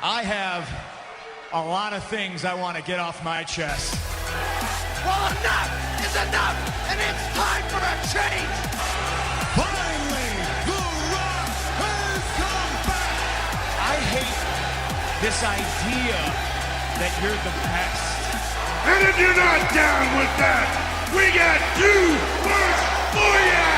I have a lot of things I want to get off my chest. Well, enough is enough, and it's time for a change. Finally, The Rock has come back. I hate this idea that you're the best. And if you're not down with that, we got 2 words for ya!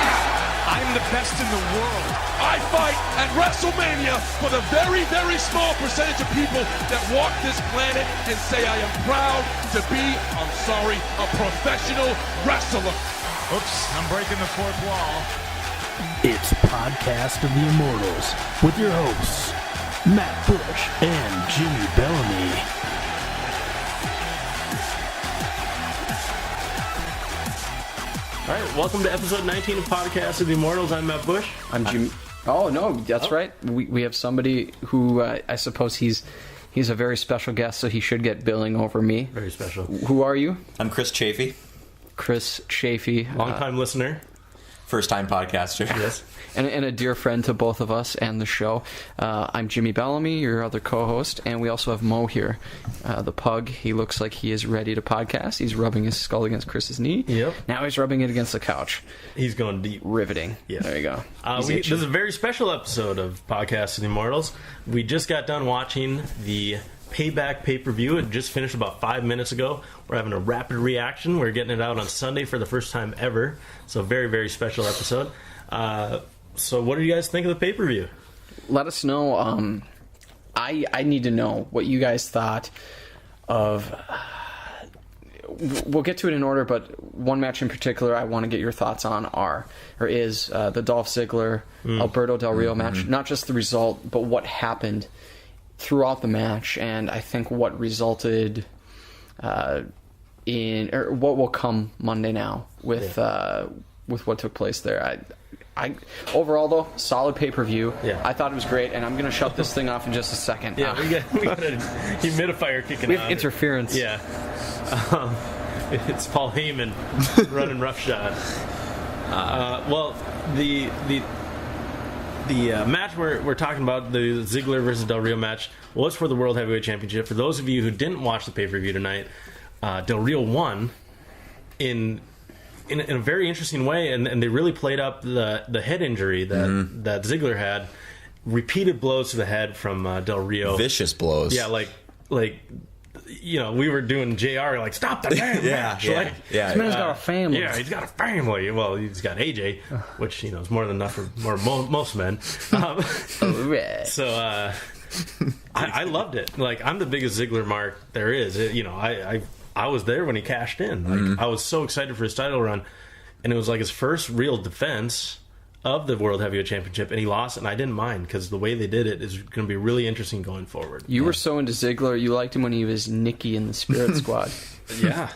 I'm the best in the world. I fight at WrestleMania for the very, very small percentage of people that walk this planet and say I am proud to be, I'm sorry, a professional wrestler. Oops, I'm breaking the fourth wall. It's Podcast of the Immortals with your hosts, Matt Bush and Jimmy Bellamy. All right, welcome to episode 19 of Podcast of the Immortals. I'm Matt Bush. I'm Jimmy. Oh, no, that's right. We have somebody who I suppose he's a very special guest, so he should get billing over me. Very special. Who are you? I'm Chris Chaffee. Chris Chaffee. Long-time listener. First-time podcaster. Yes. And a dear friend to both of us and the show. I'm Jimmy Bellamy, your other co-host, and we also have Mo here, the pug. He looks like he is ready to podcast. He's rubbing his skull against Chris's knee. Yep. Now he's rubbing it against the couch. He's going deep. Riveting. Yeah. There you go. This is a very special episode of Podcast of the Immortals. We just got done watching the Payback pay-per-view. It just finished about 5 minutes ago. We're having a rapid reaction. We're getting it out on Sunday for the first time ever. So very, very special episode. So what do you guys think of the pay-per-view? Let us know. I need to know what you guys thought of... We'll get to it in order, but one match in particular I want to get your thoughts on is the Dolph Ziggler, Alberto Del Rio match. Not just the result, but what happened throughout the match, and I think what resulted in... or what will come Monday now with what took place there. I overall, though, solid pay-per-view. Yeah. I thought it was great, and I'm going to shut this thing off in just a second. Yeah, we got a humidifier kicking we on. have interference. Yeah. It's Paul Heyman running roughshod. Well, the match we're talking about, the Ziggler versus Del Rio match, was for the World Heavyweight Championship. For those of you who didn't watch the pay-per-view tonight, Del Rio won in a very interesting way, and they really played up the head injury that Ziggler had. Repeated blows to the head from Del Rio. Vicious blows. Yeah, like you know, we were doing JR, like, stop the damn match. Yeah. This man's got a family. Yeah, he's got a family. Well, he's got AJ, which, you know, is more than enough for most men. So I loved it. Like, I'm the biggest Ziggler mark there is. You know, I was there when he cashed in. Like, I was so excited for his title run, and it was like his first real defense of the World Heavyweight Championship, and he lost, and I didn't mind, because the way they did it is going to be really interesting going forward. You were so into Ziggler, you liked him when he was Nikki in the Spirit Squad. Yeah.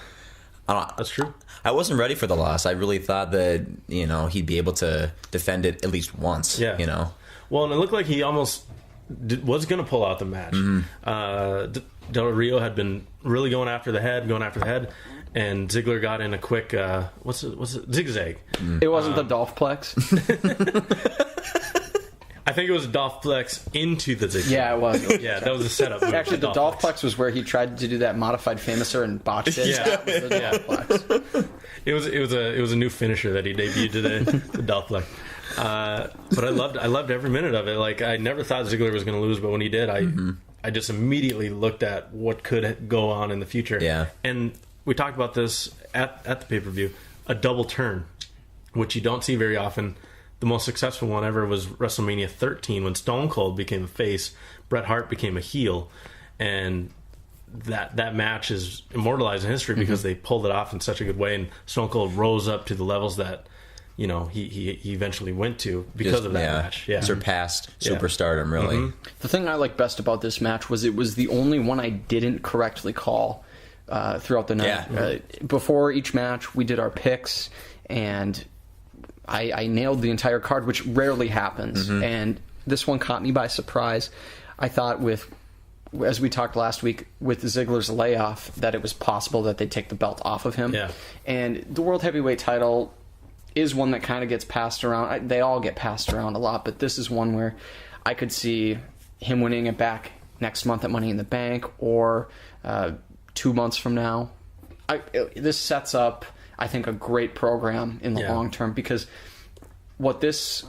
That's true. I wasn't ready for the loss. I really thought that, you know, he'd be able to defend it at least once. Yeah. You know? Well, and it looked like he almost was going to pull out the match. Del Rio had been really going after the head, and Ziggler got in a quick what's it zigzag. It wasn't the Dolphplex. I think it was Dolphplex into the zigzag. Yeah, it was. Yeah, that was a setup. Actually, the Dolphplex was where he tried to do that modified Famouser and botched it. Yeah. That was the Dolphplex. It was a new finisher that he debuted today, the Dolphplex. But I loved every minute of it. Like, I never thought Ziggler was going to lose, but when he did, I just immediately looked at what could go on in the future. Yeah. And we talked about this at the pay-per-view, a double turn, which you don't see very often. The most successful one ever was WrestleMania 13 when Stone Cold became a face, Bret Hart became a heel, and that match is immortalized in history because they pulled it off in such a good way, and Stone Cold rose up to the levels that, you know, he eventually went to because of that match. Yeah. Surpassed superstardom, really. The thing I like best about this match was it was the only one I didn't correctly call throughout the night. Yeah. Before each match, we did our picks, and I nailed the entire card, which rarely happens. And this one caught me by surprise. I thought as we talked last week, with Ziggler's layoff, that it was possible that they'd take the belt off of him. Yeah. And the World Heavyweight title is one that kind of gets passed around. They all get passed around a lot, but this is one where I could see him winning it back next month at Money in the Bank or 2 months from now. This sets up, I think, a great program in the long term, because what this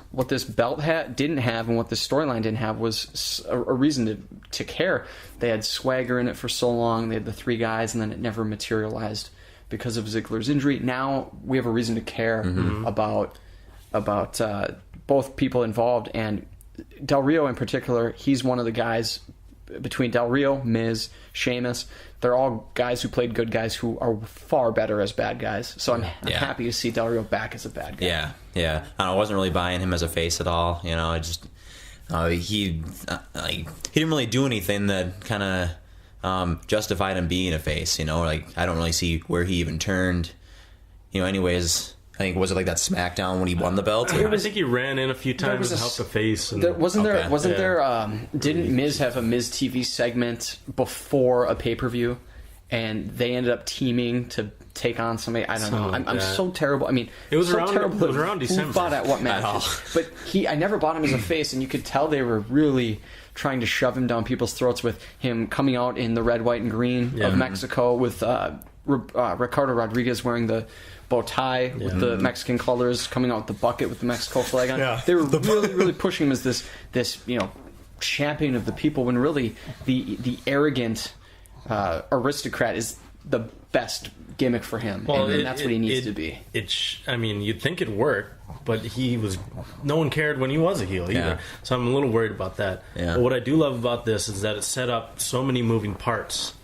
belt didn't have and what this storyline didn't have was a reason to care. They had Swagger in it for so long. They had the 3 guys, and then it never materialized because of Ziggler's injury. Now we have a reason to care about both people involved, and Del Rio in particular. He's one of the guys between Del Rio, Miz, Sheamus. They're all guys who played good guys who are far better as bad guys. So I'm happy to see Del Rio back as a bad guy. Yeah. I wasn't really buying him as a face at all. You know, he didn't really do anything that kind of justified him being a face. You know, like I don't really see where he even turned. You know, anyways. I think, was it like that SmackDown when he won the belt? I think he ran in a few times and helped the face. And, didn't Miz have a Miz TV segment before a pay-per-view, and they ended up teaming to take on somebody? I don't know. I'm so terrible. I mean, it was so around. Terrible. It was around December. Who fought at what matches? But I never bought him as a face, and you could tell they were really trying to shove him down people's throats with him coming out in the red, white, and green of Mexico with Ricardo Rodriguez wearing the bow tie with the Mexican colors, coming out with the bucket with the Mexico flag on. Yeah. They were really pushing him as this champion of the people, when really the arrogant aristocrat is the best gimmick for him, and that's what he needs to be. I mean, you'd think it'd work, but no one cared when he was a heel either. Yeah. So I'm a little worried about that. Yeah. But what I do love about this is that it set up so many moving parts.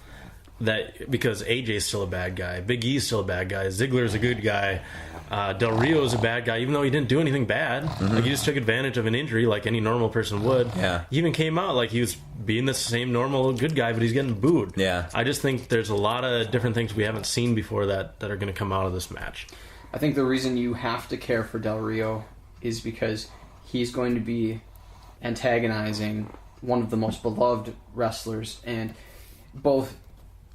That because AJ's still a bad guy, Big E's still a bad guy, Ziggler's a good guy, Del Rio's a bad guy, even though he didn't do anything bad. Like, he just took advantage of an injury like any normal person would. Yeah. He even came out like he was being the same normal good guy, but he's getting booed. Yeah. I just think there's a lot of different things we haven't seen before that are going to come out of this match. I think the reason you have to care for Del Rio is because he's going to be antagonizing one of the most beloved wrestlers, and both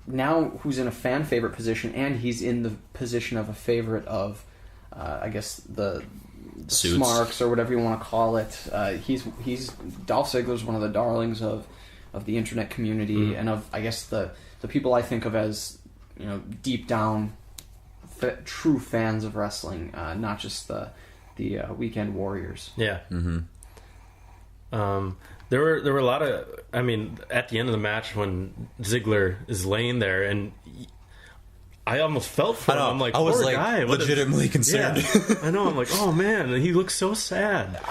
now who's in a fan favorite position, and he's in the position of a favorite of, I guess, the Smarks or whatever you want to call it. He's Dolph Ziggler's one of the darlings of the internet community, and of, I guess, the people I think of as, deep down true fans of wrestling, not just the weekend warriors. Yeah. There were a lot of, I mean, at the end of the match when Ziggler is laying there, and I almost felt for him. I'm like, I was poor like guy. legitimately concerned. Yeah. I know. I'm like, oh man, he looks so sad.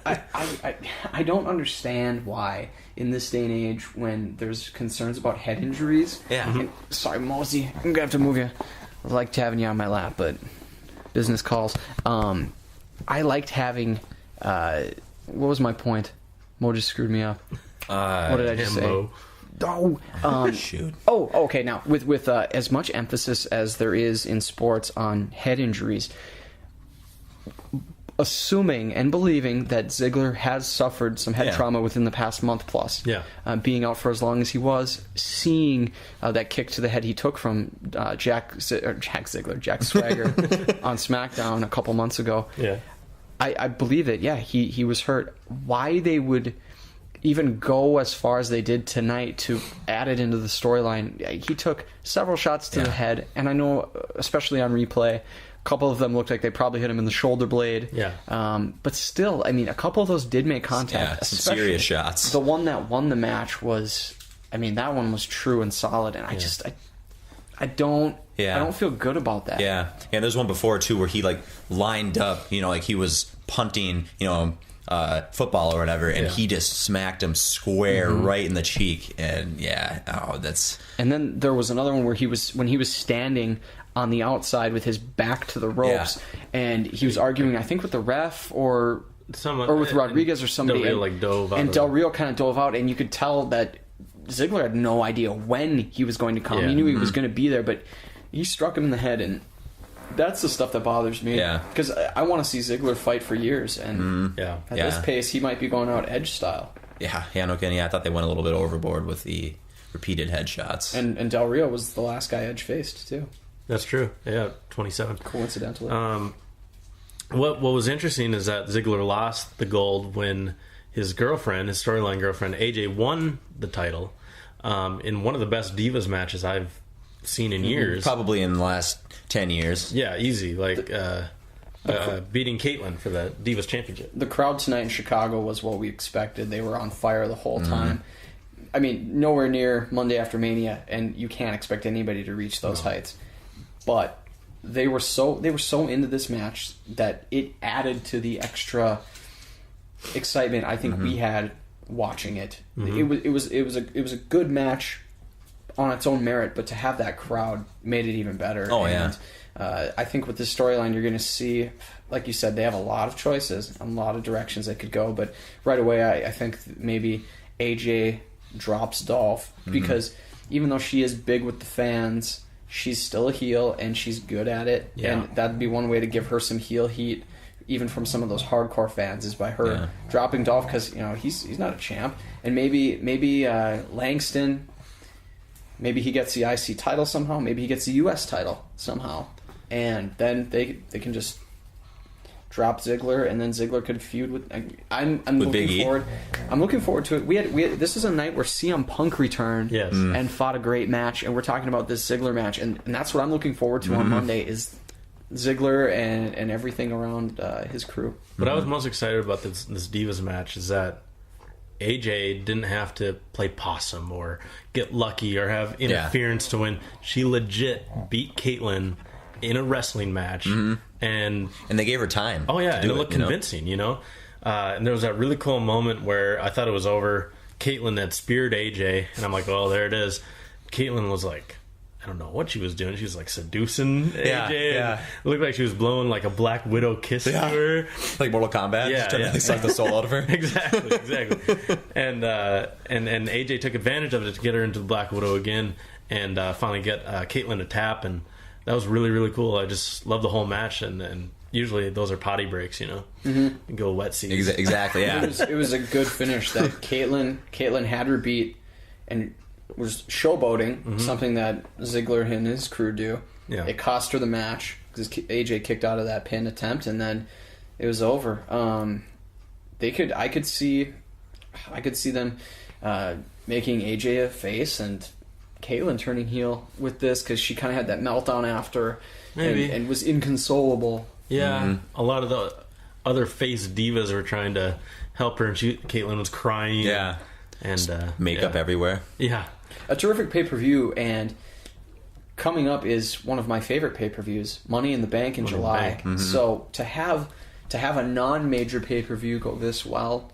I don't understand why in this day and age, when there's concerns about head injuries. Yeah. And, sorry, Mosey, I'm gonna have to move you. I liked having you on my lap, but business calls. I liked having. What was my point? Mo just screwed me up. What did I just say? Oh, shoot. Oh, okay. Now, with as much emphasis as there is in sports on head injuries, assuming and believing that Ziggler has suffered some head trauma within the past month plus, being out for as long as he was, seeing that kick to the head he took from Jack Swagger on SmackDown a couple months ago. Yeah. I believe it. Yeah, he was hurt. Why they would even go as far as they did tonight to add it into the storyline? He took several shots to the head, and I know, especially on replay, a couple of them looked like they probably hit him in the shoulder blade. Yeah. But still, I mean, a couple of those did make contact. Yeah, some serious shots. The one that won the match was, I mean, that one was true and solid, and I don't feel good about that. Yeah. There's one before too where he lined up, like he was punting, football or whatever, and he just smacked him square right in the cheek, and that's. And then there was another one where when he was standing on the outside with his back to the ropes, and he was arguing, I think, with the ref or with Rodriguez or somebody, Del Rio dove out, and Del Rio kind of dove out, and you could tell that Ziggler had no idea when he was going to come. He knew he was going to be there, but he struck him in the head, and that's the stuff that bothers me. Yeah, because I want to see Ziggler fight for years, and at this pace, he might be going out Edge style. Yeah, no kidding. Yeah, I thought they went a little bit overboard with the repeated headshots. And Del Rio was the last guy Edge faced too. That's true. Yeah, 27. Coincidentally. What was interesting is that Ziggler lost the gold when his storyline girlfriend, AJ, won the title in one of the best Divas matches I've seen in years. Probably in the last 10 years. Yeah, easy. Like beating Kaitlyn for the Divas Championship. The crowd tonight in Chicago was what we expected. They were on fire the whole time. I mean, nowhere near Monday After Mania, and you can't expect anybody to reach those heights. But they were so into this match that it added to the extra excitement I think we had watching it. It was a good match on its own merit, but to have that crowd made it even better. Oh, yeah. I think with this storyline, you're going to see, like you said, they have a lot of choices, a lot of directions they could go. But right away, I think maybe AJ drops Dolph because even though she is big with the fans, she's still a heel and she's good at it. Yeah. And that'd be one way to give her some heel heat, even from some of those hardcore fans, is by her dropping Dolph because he's not a champ. And maybe Langston. Maybe he gets the IC title somehow. Maybe he gets the US title somehow. And then they can just drop Ziggler, and then Ziggler could feud with. I'm looking forward. I'm looking forward to it. We had this is a night where CM Punk returned and fought a great match, and we're talking about this Ziggler match, and that's what I'm looking forward to on Monday is Ziggler and everything around his crew. What I was most excited about this Divas match is that AJ didn't have to play possum or get lucky or have interference to win. She legit beat Kaitlyn in a wrestling match, and they gave her time. Oh yeah, and it it looked convincing, And there was that really cool moment where I thought it was over. Kaitlyn had speared AJ, and I'm like, "Oh, there it is." Kaitlyn was like, I don't know what she was doing. She was like seducing AJ. Yeah. It looked like she was blowing like a Black Widow kiss to her. Like Mortal Kombat. Yeah, just trying to suck the soul out of her. Exactly. And AJ took advantage of it to get her into the Black Widow again, and finally get Kaitlyn to tap, and that was really, really cool. I just love the whole match, and usually those are potty breaks, and go wet seats. Exactly. Yeah. It was a good finish that Kaitlyn had her beat and was showboating, something that Ziggler and his crew do. Yeah. It cost her the match because AJ kicked out of that pin attempt, and then it was over. I could see them making AJ a face and Kaitlyn turning heel with this because she kind of had that meltdown after and was inconsolable. Yeah, a lot of the other face divas were trying to help her, and Kaitlyn was crying. Yeah. And makeup everywhere. Yeah. A terrific pay-per-view, and coming up is one of my favorite pay-per-views, Money in the Bank in July. So to have a non-major pay-per-view go this well,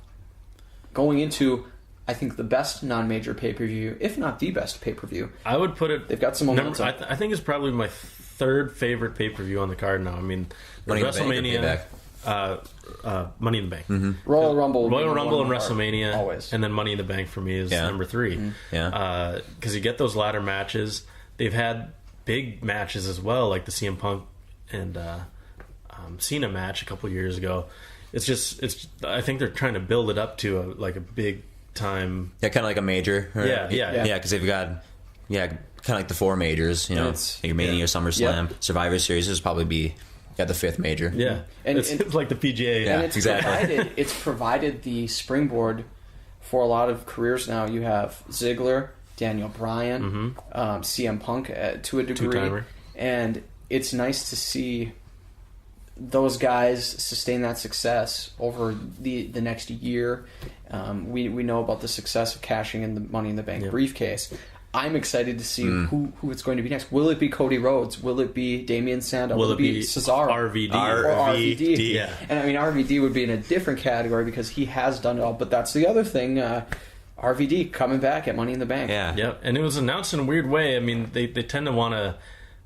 going into, I think, the best non-major pay-per-view, if not the best pay-per-view. I would put it... They've got some momentum. I think it's probably my third favorite pay-per-view on the card now. I mean, WrestleMania... Money in the Bank. Royal Rumble and WrestleMania, always. And then Money in the Bank for me is number 3. Because you get those ladder matches. They've had big matches as well, like the CM Punk and Cena match a couple yeof years ago. I think they're trying to build it up to a big time. Yeah, kind of like a major. Right? Yeah. Because they've got kind of like the 4 majors. Like Mania, SummerSlam, Survivor Series is probably be. The 5th major. Yeah. And it's like the PGA. Yeah, and it's provided the springboard for a lot of careers now. You have Ziggler, Daniel Bryan, CM Punk to a degree. Two-timer. And it's nice to see those guys sustain that success over the next year. We know about the success of cashing in the Money in the Bank briefcase. I'm excited to see who it's going to be next. Will it be Cody Rhodes? Will it be Damian Sandow? Will it be Cesaro? RVD? Or RVD. Yeah. And I mean, RVD would be in a different category because he has done it all. But that's the other thing. RVD coming back at Money in the Bank. Yeah. Yep. And it was announced in a weird way. I mean, they tend to want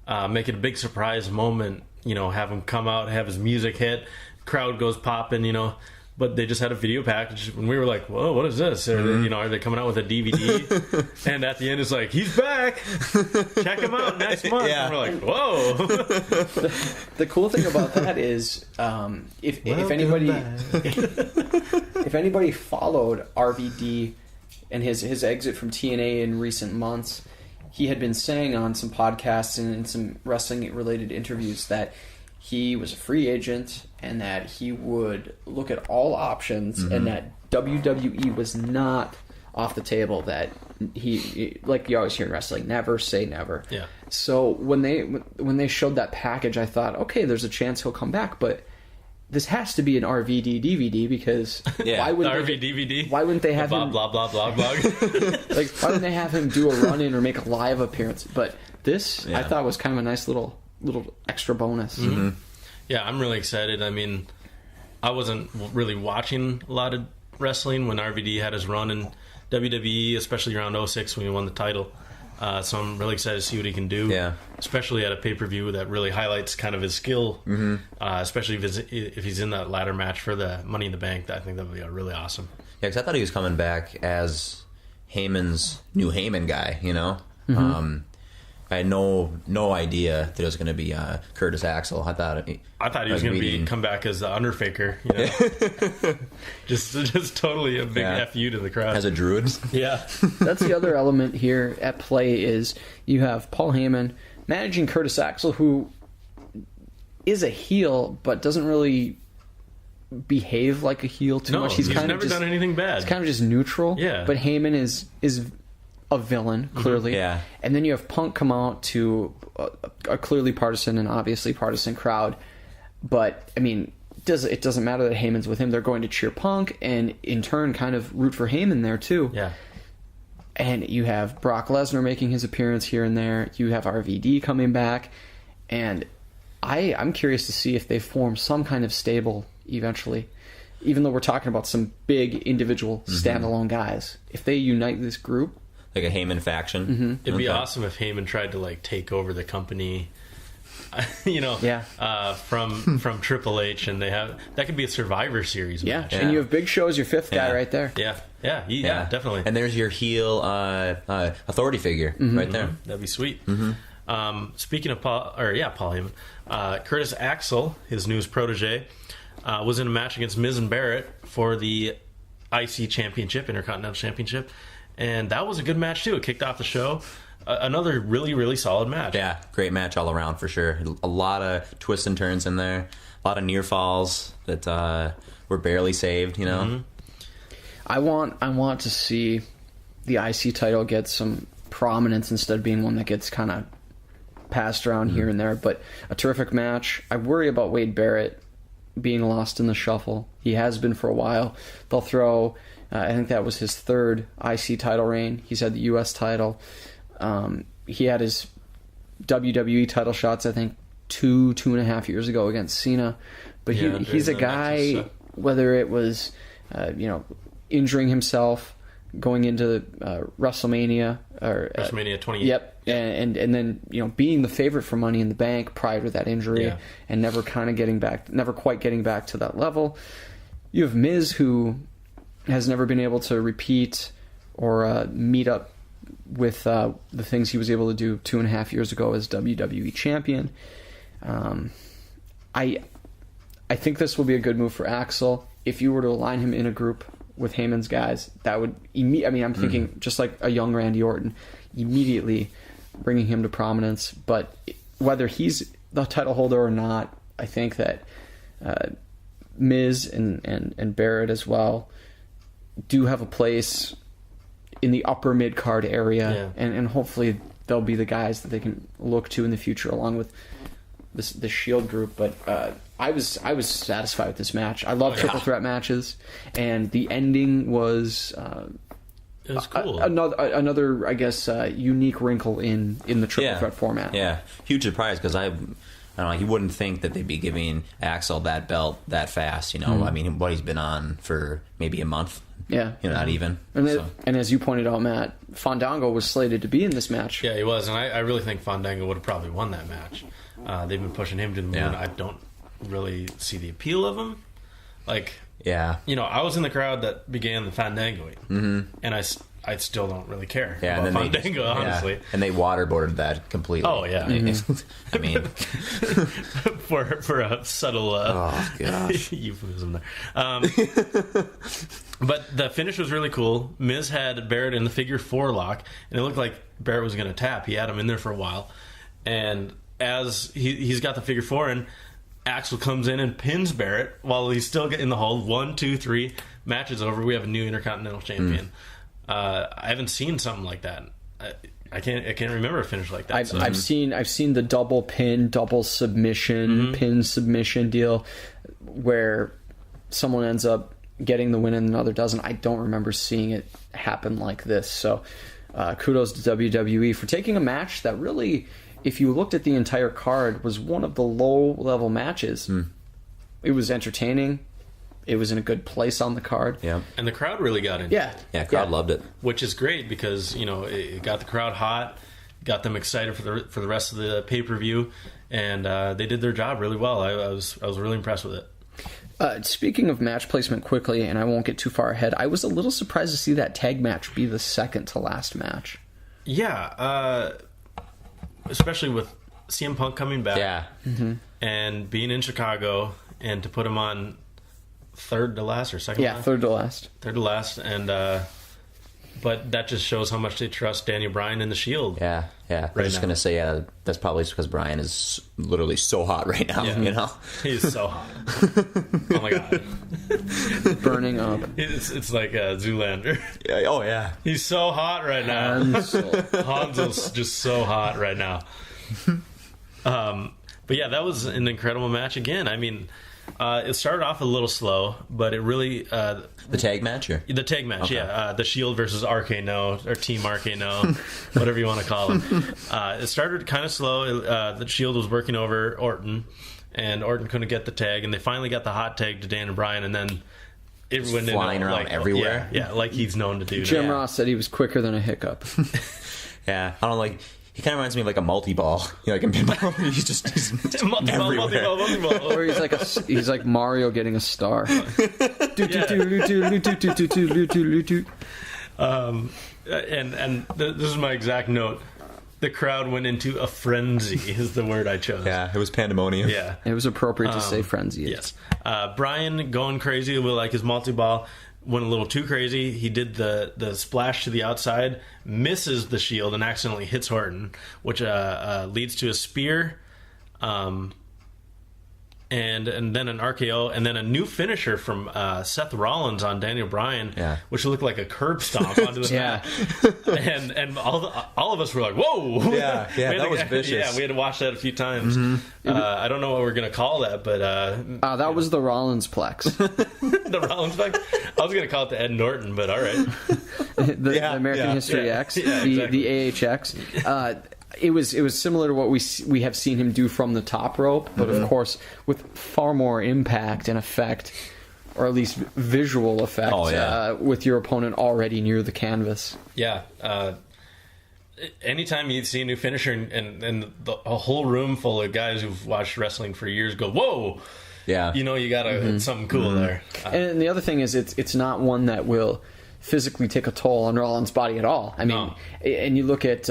to make it a big surprise moment. Have him come out, have his music hit, crowd goes popping. But they just had a video package, and we were like, "Whoa, what is this? Are they coming out with a DVD?" And at the end, it's like, "He's back! Check him out next month." Yeah. And we're like, "Whoa!" The cool thing about that is, if anybody followed RVD and his exit from TNA in recent months, he had been saying on some podcasts and in some wrestling related interviews that he was a free agent and that he would look at all options and that WWE was not off the table that he, like you always hear in wrestling, never say never. Yeah. So when they showed that package, I thought, okay, there's a chance he'll come back, but this has to be an RVD DVD because why wouldn't DVD? Why wouldn't they have blah, him blah blah blah blah? like why wouldn't they have him do a run in or make a live appearance? But this I thought was kind of a nice little extra bonus. Mm-hmm. Yeah, I'm really excited. I mean, I wasn't really watching a lot of wrestling when RVD had his run in WWE, especially around 2006 when he won the title. So I'm really excited to see what he can do, especially at a pay-per-view that really highlights kind of his skill, especially if he's in that ladder match for the Money in the Bank. I think that would be really awesome. Yeah, because I thought he was coming back as Heyman's new Heyman guy, you know? I had no idea that it was going to be Curtis Axel. I thought he was going to come back as the Underfaker, you know? just totally a big F you to the crowd. As a druid. Yeah. That's the other element here at play is you have Paul Heyman managing Curtis Axel, who is a heel, but doesn't really behave like a heel too much. He's never done anything bad. He's kind of just neutral. Yeah. But Heyman is a villain, clearly. Yeah. And then you have Punk come out to a clearly partisan and obviously partisan crowd. But, I mean, it doesn't matter that Heyman's with him. They're going to cheer Punk and, in turn, kind of root for Heyman there, too. Yeah. And you have Brock Lesnar making his appearance here and there. You have RVD coming back. And I'm curious to see if they form some kind of stable eventually. Even though we're talking about some big individual standalone guys. If they unite this group, like a Heyman faction. It'd be awesome if Heyman tried to like take over the company, you know, from Triple H, and that could be a Survivor Series match. And you have Big Show as your fifth guy right there. Yeah, definitely. And there's your heel authority figure right there. That'd be sweet. Speaking of Paul Heyman, Curtis Axel, his newest protege, was in a match against Miz and Barrett for the IC Championship, Intercontinental Championship. And that was a good match, too. It kicked off the show. Another really, really solid match. Yeah, great match all around, for sure. A lot of twists and turns in there. A lot of near falls that were barely saved, you know? I want to see the IC title get some prominence instead of being one that gets kind of passed around here and there. But a terrific match. I worry about Wade Barrett being lost in the shuffle. He has been for a while. They'll throw... I think that was his third IC title reign. He's had the US title. He had his WWE title shots, I think, 2.5 years ago against Cena. But he's a guy, whether it was, injuring himself, going into WrestleMania or WrestleMania 28. Yep, and then being the favorite for Money in the Bank prior to that injury, and never quite getting back to that level. You have Miz, who has never been able to repeat or meet up with the things he was able to do 2.5 years ago as WWE champion. I think this will be a good move for Axel. If you were to align him in a group with Heyman's guys, that would I'm thinking just like a young Randy Orton, immediately bringing him to prominence. But whether he's the title holder or not, I think that Miz and Barrett as well do have a place in the upper mid-card area, and hopefully they'll be the guys that they can look to in the future along with the Shield group. But I was satisfied with this match. I love triple threat matches, and the ending was it was cool. Another I guess unique wrinkle in the triple threat format. Yeah, huge surprise because I don't know, you wouldn't think that they'd be giving Axel that belt that fast, I mean, what he's been on for maybe a month. Yeah. Not even. And as you pointed out, Matt, Fandango was slated to be in this match. Yeah, he was, and I really think Fandango would have probably won that match. They've been pushing him to the moon. I don't really see the appeal of him. Like, I was in the crowd that began the Fandangoing, and I still don't really care about Fandango, honestly. And they waterboarded that completely. Oh, yeah. I mean... for a subtle euphemism there. But the finish was really cool. Miz had Barrett in the figure 4 lock, and it looked like Barrett was going to tap. He had him in there for a while. And as he's got the figure 4 in, Axel comes in and pins Barrett while he's still in the hold. 1, 2, 3 matches over. We have a new Intercontinental Champion. I haven't seen something like that. I can't remember a finish like that. I've seen the double pin, double submission, pin submission deal where someone ends up getting the win and another doesn't. I don't remember seeing it happen like this. So kudos to WWE for taking a match that really, if you looked at the entire card, was one of the low-level matches. It was entertaining. It was in a good place on the card. Yeah. And the crowd really got in. Yeah. Yeah, crowd loved it. Which is great because, it got the crowd hot, got them excited for the rest of the pay-per-view, and they did their job really well. I was really impressed with it. Speaking of match placement quickly, and I won't get too far ahead, I was a little surprised to see that tag match be the second to last match. Yeah, especially with CM Punk coming back. Yeah. And being in Chicago, and to put him on third to last or second to last? Third to last. Third to last, and but that just shows how much they trust Daniel Bryan in the Shield. Yeah. I was just going to say, that's probably because Bryan is literally so hot right now, He's so hot. Oh, my God. Burning up. It's like Zoolander. Yeah, oh, yeah. He's so hot right now. Hansel's just so hot right now. But yeah, that was an incredible match again. I mean, it started off a little slow, but it really... the tag match? Or? The tag match, okay. Yeah. The Shield versus RK-No, or Team RK-No, whatever you want to call them. It started kind of slow. The Shield was working over Orton, and Orton couldn't get the tag, and they finally got the hot tag to Daniel Bryan, and then it went flying around everywhere. Yeah, like he's known to do. Jim Ross said he was quicker than a hiccup. Yeah, I don't like... He kind of reminds me of like a multi-ball. Like a pinball. He's everywhere. Or he's like Mario getting a star. And this is my exact note. The crowd went into a frenzy is the word I chose. Yeah, it was pandemonium. Yeah. It was appropriate to say frenzy. Yes. Bryan going crazy with like his multi-ball. Went a little too crazy. He did the splash to the outside, misses the Shield, and accidentally hits Horton, which leads to a spear, and then an RKO, and then a new finisher from Seth Rollins on Daniel Bryan, which looked like a curb stomp onto the mat. And all of us were like, "Whoa!" Yeah, that was vicious. Yeah, we had to watch that a few times. I don't know what we're gonna call that, but that was the Rollins plex. The Rollins plex. I was gonna call it the Ed Norton, but all right. the American History X, exactly. the AHX. It was similar to what we have seen him do from the top rope, but of course with far more impact and effect, or at least visual effect, with your opponent already near the canvas. Yeah. Anytime you see a new finisher and a whole room full of guys who've watched wrestling for years go, whoa! Yeah. You got something cool there. And the other thing is, it's not one that will physically take a toll on Rollins' body at all. I mean, and you look at...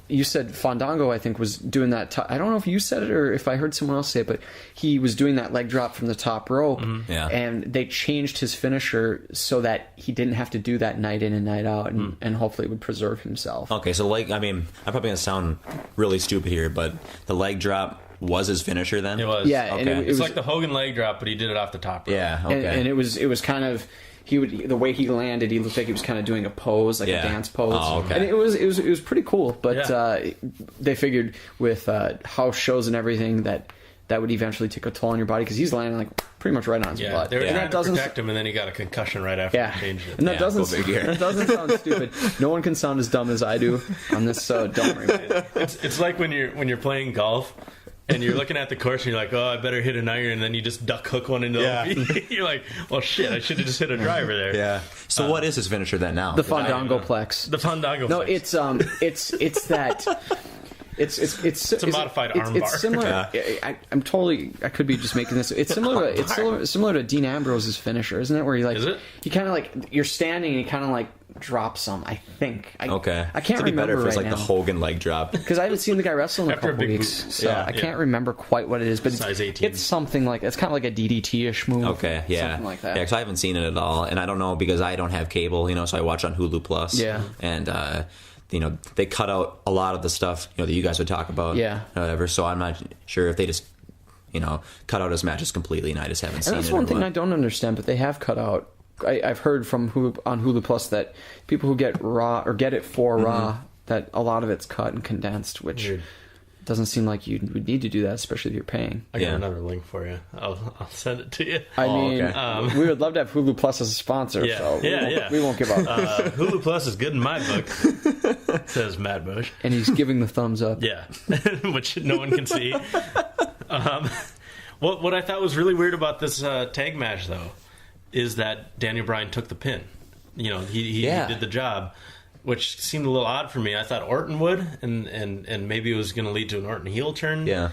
you said Fandango, I think, was doing that. I don't know if you said it or if I heard someone else say it, but he was doing that leg drop from the top rope, and they changed his finisher so that he didn't have to do that night in and night out, and hopefully would preserve himself. Okay, so I'm probably going to sound really stupid here, but the leg drop was his finisher then? It was. Yeah, okay. And it's like the Hogan leg drop, but he did it off the top rope. Yeah, okay. And it was kind of... the way he landed, he looked like he was kind of doing a pose, like a dance pose. Oh, okay. And it was pretty cool. But they figured with house shows and everything that would eventually take a toll on your body because he's landing like pretty much right on his butt. They were trying to protect him, and then he got a concussion right after he changed it. And that doesn't sound stupid. No one can sound as dumb as I do on this. So don't worry. It's like when you're playing golf. And you're looking at the course and you're like, oh, I better hit an iron, and then you just duck hook one into the you're like, well, shit, I should have just hit a driver there. Yeah. So what is his finisher then now? The Fandango plex. The Fandango plex. No, it's that... It's a modified armbar. It's similar. I could be just making this. It's similar to Dean Ambrose's finisher, isn't it? Where he kind of like you're standing and he kind of like drops some. I think. I can't remember. It'd be better if it was like the Hogan leg drop because I haven't seen the guy wrestle in a couple weeks, so I can't remember quite what it is. But it's something like it's kind of like a DDT-ish move. Okay, yeah, something like that. Yeah, because I haven't seen it at all, and I don't know because I don't have cable, so I watch on Hulu Plus. Yeah, and. They cut out a lot of the stuff, that you guys would talk about. Yeah. Whatever. So I'm not sure if they just, cut out his matches completely, and I just haven't seen it. And that's one thing I don't understand, but they have cut out. I've heard from on Hulu Plus that people who get Raw or get it for Raw, that a lot of it's cut and condensed, which Weird. doesn't seem like you would need to do that, especially if you're paying. I got another link for you. I'll send it to you. I mean, we would love to have Hulu Plus as a sponsor, so we won't give up. Hulu Plus is good in my book, says Matt Bush. And he's giving the thumbs up. Yeah, which no one can see. What I thought was really weird about this tag match, though, is that Daniel Bryan took the pin. He did the job, which seemed a little odd for me. I thought Orton would, and maybe it was going to lead to an Orton heel turn. Yeah.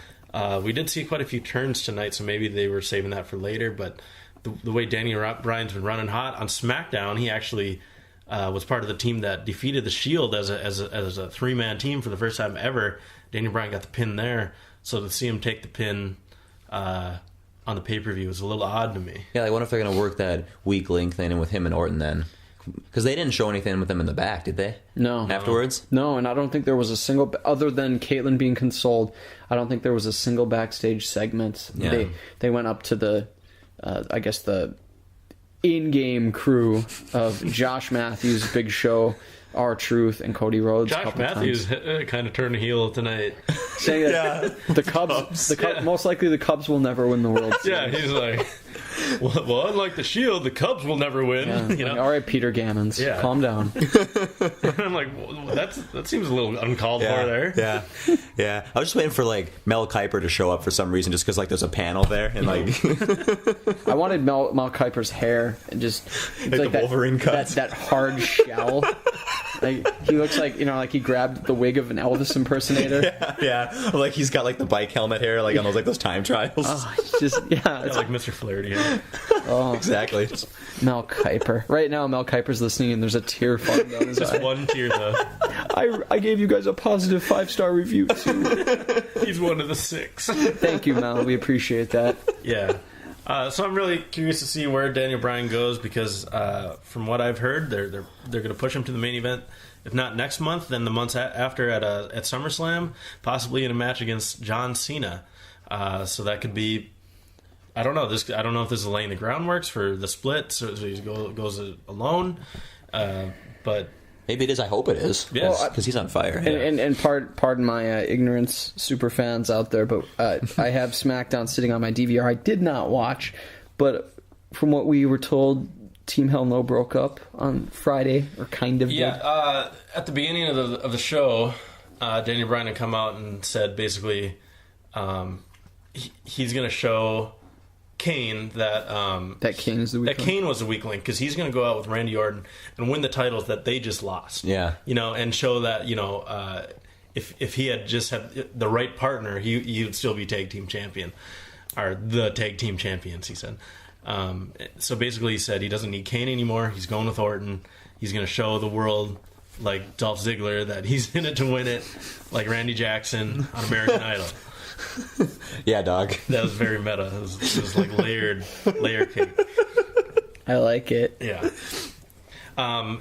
We did see quite a few turns tonight, so maybe they were saving that for later. But the way Daniel Bryan's been running hot on SmackDown, he actually was part of the team that defeated the Shield as a three-man team for the first time ever. Daniel Bryan got the pin there, so to see him take the pin on the pay-per-view was a little odd to me. Yeah, I wonder if they're going to work that weak link thing in with him and Orton then. Because they didn't show anything with them in the back, did they? No. Afterwards? No, and I don't think there was a single, other than Kaitlyn being consoled, I don't think there was a single backstage segment. Yeah. They went up to the, I guess the in-game crew of Josh Matthews, Big Show, R-Truth, and Cody Rhodes. Josh Matthews kind of turned heel tonight. Saying that the Cubs, most likely the Cubs will never win the World Series. Yeah, he's like, well, unlike the Shield, the Cubs will never win. Yeah, all right, Peter Gammons, calm down. I'm like, well, that seems a little uncalled for there. Yeah. I was just waiting for Mel Kiper to show up for some reason, just because there's a panel there and I wanted Mel Kiper's hair and just like the Wolverine cut, that hard shell. He looks like he grabbed the wig of an Elvis impersonator. Yeah. Like he's got the bike helmet hair, on those time trials. Oh, it's just it's like Mr. Flaherty. Oh, exactly. Mel Kiper. Right now, Mel Kiper's listening, and there's a tear falling down his eye. Just one tear, though. I gave you guys a positive 5-star review too. He's one of the 6. Thank you, Mel. We appreciate that. Yeah. So I'm really curious to see where Daniel Bryan goes because from what I've heard, they're going to push him to the main event. If not next month, then the months after at SummerSlam, possibly in a match against John Cena. So that could be. I don't know. I don't know if this is laying the groundwork for the split, so he goes alone. But maybe it is. I hope it is. Yes, because he's on fire. And pardon my ignorance, super fans out there, but I have SmackDown sitting on my DVR. I did not watch, but from what we were told, Team Hell No broke up on Friday, or kind of. Yeah. At the beginning of the show, Daniel Bryan had come out and said basically he's going to show Kane that Kane is the weak link. Kane was the weak link because he's going to go out with Randy Orton and win the titles that they just lost. Yeah, and show that if he had just had the right partner, he'd still be tag team champion or the tag team champions. He said. So basically, he said he doesn't need Kane anymore. He's going with Orton. He's going to show the world, like Dolph Ziggler, that he's in it to win it, like Randy Jackson on American Idol. Yeah, dog. That was very meta. It was like layer cake. I like it. Yeah. And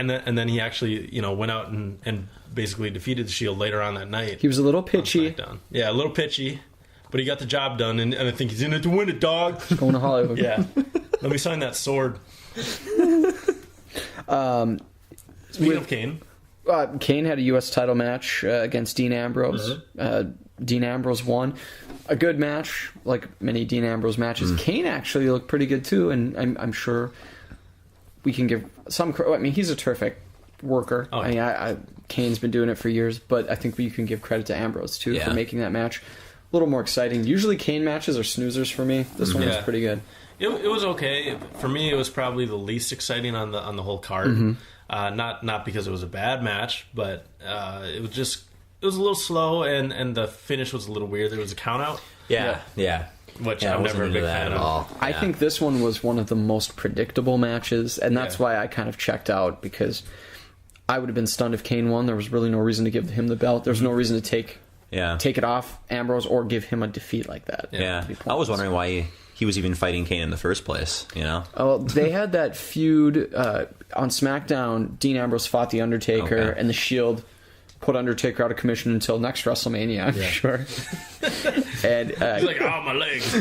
then he actually went out and basically defeated the Shield later on that night. He was a little pitchy. Yeah, a little pitchy. But he got the job done, and I think he's in it to win it, dog. Going to Hollywood. Yeah. Let me sign that sword. Speaking of Kane. Kane had a U.S. title match against Dean Ambrose. Dean Ambrose won. A good match, like many Dean Ambrose matches. Kane actually looked pretty good, too, and I'm sure we can give some credit. I mean, he's a terrific worker. Oh, yeah. Kane's been doing it for years, but I think we can give credit to Ambrose, too, for making that match a little more exciting. Usually Kane matches are snoozers for me. This one was pretty good. It was okay. For me, it was probably the least exciting on the whole card. Not because it was a bad match, but it was a little slow, and the finish was a little weird. There was a count out. Yeah. Which I'm never a big fan of. I think this one was one of the most predictable matches, and that's why I kind of checked out, because I would have been stunned if Kane won. There was really no reason to give him the belt. There's no reason to take it off Ambrose or give him a defeat like that. Yeah. I was wondering why he was even fighting Kane in the first place, Oh, they had that feud on SmackDown. Dean Ambrose fought The Undertaker, and The Shield put Undertaker out of commission until next WrestleMania, I'm sure. And He's like, oh, my legs.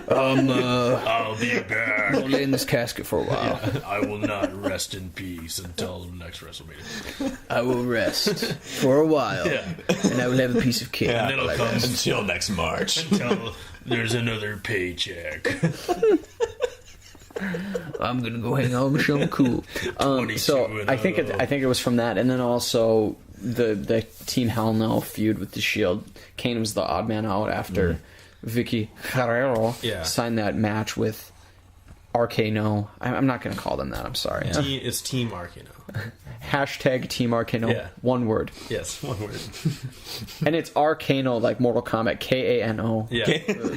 I'll be back. I'll lay in this casket for a while. I will not rest in peace until next WrestleMania. I will rest for a while, and I will have a piece of cake. And then it'll come until next March. until there's another paycheck. I'm gonna go hang out with Michelle McCool. So I think it was from that, and then also the Team Hell No feud with the Shield. Kane was the odd man out after Vicky Guerrero signed that match with RK No. I'm not gonna call them that. I'm sorry. It's Team Arcano. Hashtag Team Arcano. Yeah. One word. Yes, one word. And it's Arcano like Mortal Kombat. Kano. Yeah,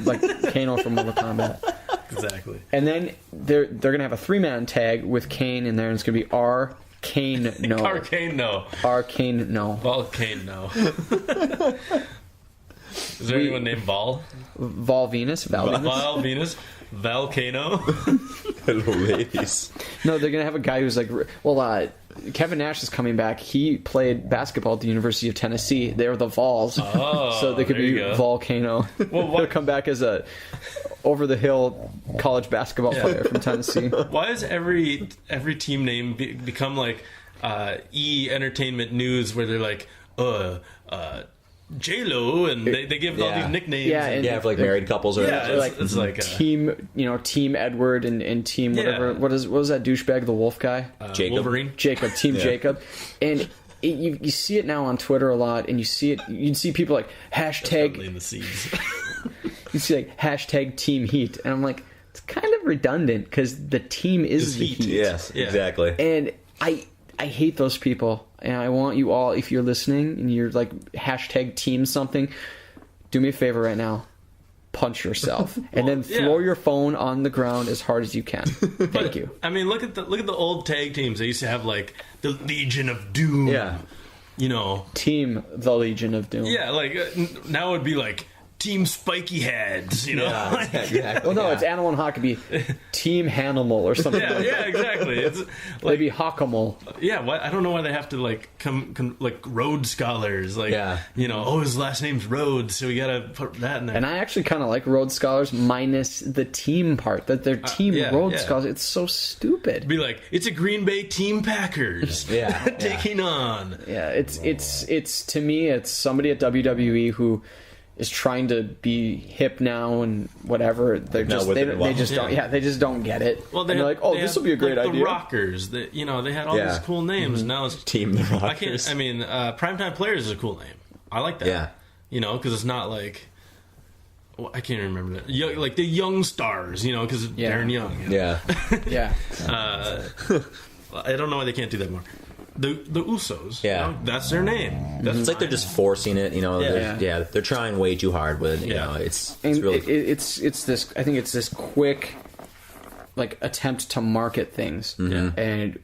Like Kano from Mortal Kombat. exactly. And then they're gonna have a 3-man tag with Kane in there, and it's gonna be Arcane No. Arcane no. Arcane No. Volcane no. Is there anyone named Val? Val Venus. Val Venus? Volcano? Hello, ladies. No, they're gonna have a guy who's like, Kevin Nash is coming back. He played basketball at the University of Tennessee. They were the Vols, so they could be Volcano. Well, He'll come back as a over the hill college basketball player from Tennessee. Why is every team name become like E Entertainment News, where they're like, J-Lo, and they give all these nicknames. Yeah, and for like married couples or it's like Team, Team Edward and Team whatever. What was that douchebag, the wolf guy? Jacob. Wolverine. Jacob, Team Jacob, and you see it now on Twitter a lot, and you'd see people like hashtag in the seeds. you see like hashtag Team Heat, and I'm like, it's kind of redundant because the team is the Heat. Yes, exactly. And I hate those people. And I want you all, if you're listening and you're like hashtag team something, do me a favor right now. Punch yourself. And then throw your phone on the ground as hard as you can. Thank you. I mean, look at the old tag teams. They used to have like the Legion of Doom. Yeah. Team the Legion of Doom. Yeah, like now it would be like Team Spiky Heads, Yeah, exactly. Well, no, it's Animal and Huckabee. Team Hanimal or something. Yeah, exactly. It's like, maybe Hawkamal. Yeah, I don't know why they have to like come like Rhodes Scholars. Like, his last name's Rhodes, so we gotta put that in there. And I actually kind of like Rhodes Scholars minus the team part. That they're Team Rhodes Scholars. It's so stupid. Be like, it's a Green Bay Team Packers. Taking on. Yeah, it's to me, it's somebody at WWE who is trying to be hip now and whatever. They just don't get it. Well, they're like, this will be a great idea. The Rockers, they had all these cool names. Now it's Team the Rockers. Primetime Players is a cool name. I like that. Yeah, because it's not like I can't remember that. Like the Young Stars, because Darren Young. Yeah. I don't know why they can't do that more. The Usos, that's their name. It's like they're just forcing it, They're trying way too hard with it. It's really it's this. I think it's this quick, like attempt to market things, and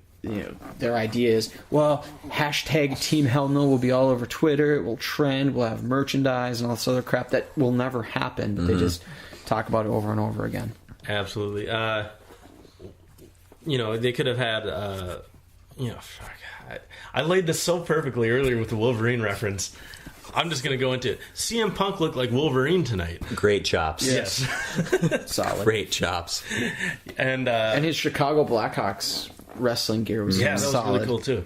their idea is, hashtag Team Hell No will be all over Twitter. It will trend. We'll have merchandise and all this other crap that will never happen. But they just talk about it over and over again. Absolutely. They could have had. I laid this so perfectly earlier with the Wolverine reference. I'm just going to go into it. CM Punk looked like Wolverine tonight. Great chops. Yes. Solid. Great chops. And his Chicago Blackhawks wrestling gear was that solid. was really cool too.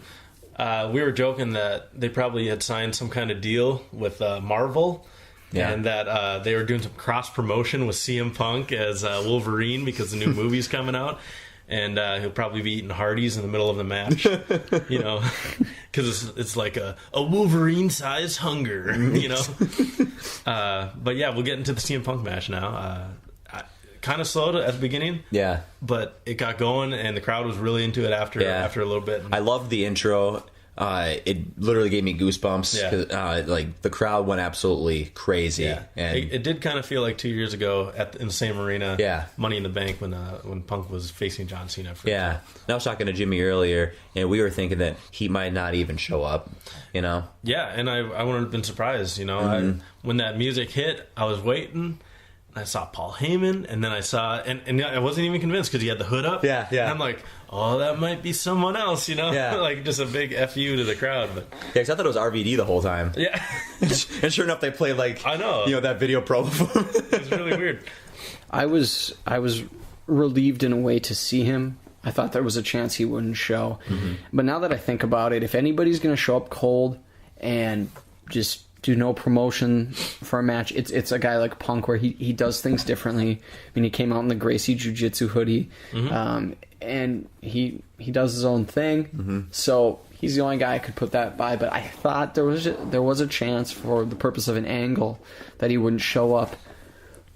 We were joking that they probably had signed some kind of deal with Marvel. Yeah. And that they were doing some cross promotion with CM Punk as Wolverine because the new movie's coming out. And he'll probably be eating Hardee's in the middle of the match, because it's like a Wolverine-sized hunger, But yeah, we'll get into the CM Punk match now. Kind of slow at the beginning, but it got going, and the crowd was really into it after a little bit. I loved the intro. It literally gave me goosebumps. Like the crowd went absolutely crazy. Yeah. And it did kind of feel like 2 years ago in the same arena. Money in the Bank when Punk was facing John Cena. And I was talking to Jimmy earlier, and we were thinking that he might not even show up. Yeah, and I wouldn't have been surprised. When that music hit, I was waiting. I saw Paul Heyman, and then I saw, and I wasn't even convinced because he had the hood up. Yeah. And I'm like, oh, that might be someone else, Yeah. like just a big FU to the crowd. But Yeah, because I thought it was RVD the whole time. yeah, And sure enough, they played like, I know. that video promo for him. it's really weird. I was relieved in a way to see him. I thought there was a chance he wouldn't show. But now that I think about it, if anybody's going to show up cold and just do no promotion for a match, it's a guy like Punk, where he does things differently. I mean, he came out in the Gracie Jiu-Jitsu hoodie, and he does his own thing. So he's the only guy I could put that by. But I thought there was a chance, for the purpose of an angle, that he wouldn't show up.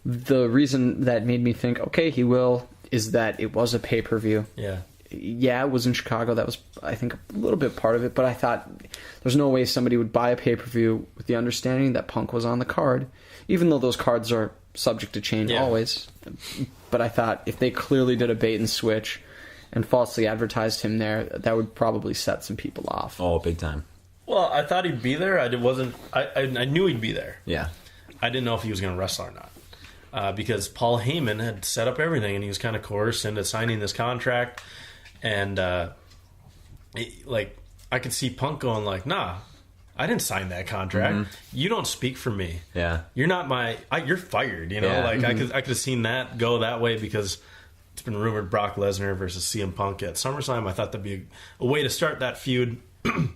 The reason that made me think, okay, he will, is that it was a pay-per-view. Yeah, it was in Chicago. That was, I think, a little bit part of it. But I thought there's no way somebody would buy a pay-per-view with the understanding that Punk was on the card, even though those cards are subject to change always. But I thought if they clearly did a bait and switch and falsely advertised him there, that would probably set some people off. Oh, big time. Well, I thought he'd be there. I knew he'd be there. Yeah. I didn't know if he was going to wrestle or not. Because Paul Heyman had set up everything, and he was kind of coerced into signing this contract. And, I could see Punk going like, nah, I didn't sign that contract. You don't speak for me. Yeah. You're not you're fired, Yeah. I could have seen that go that way, because it's been rumored Brock Lesnar versus CM Punk at SummerSlam. I thought that'd be a way to start that feud. And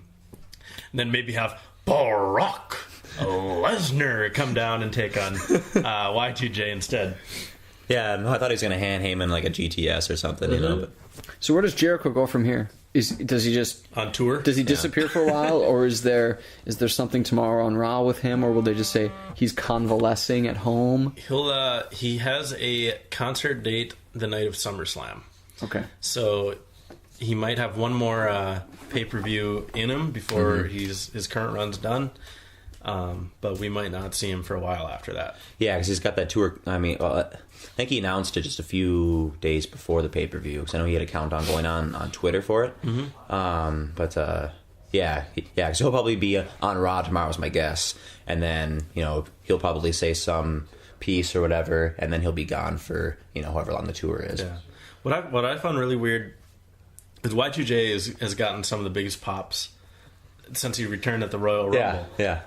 then maybe have Brock Lesnar come down and take on Y2J instead. Yeah, no, I thought he was going to hand Heyman like a GTS or something, But So where does Jericho go from here? Does he just On tour? Does he disappear for a while, or is there something tomorrow on Raw with him, or will they just say he's convalescing at home? He has a concert date the night of SummerSlam. Okay. So he might have one more pay-per-view in him before his current run's done. But we might not see him for a while after that. Yeah, because he's got that tour. I mean, I think he announced it just a few days before the pay-per-view, because I know he had a countdown going on Twitter for it. Yeah, because he'll probably be on Raw tomorrow is my guess. And then, he'll probably say some piece or whatever, and then he'll be gone for, however long the tour is. Yeah. What I found really weird is Y2J has gotten some of the biggest pops since he returned at the Royal Rumble. Yeah.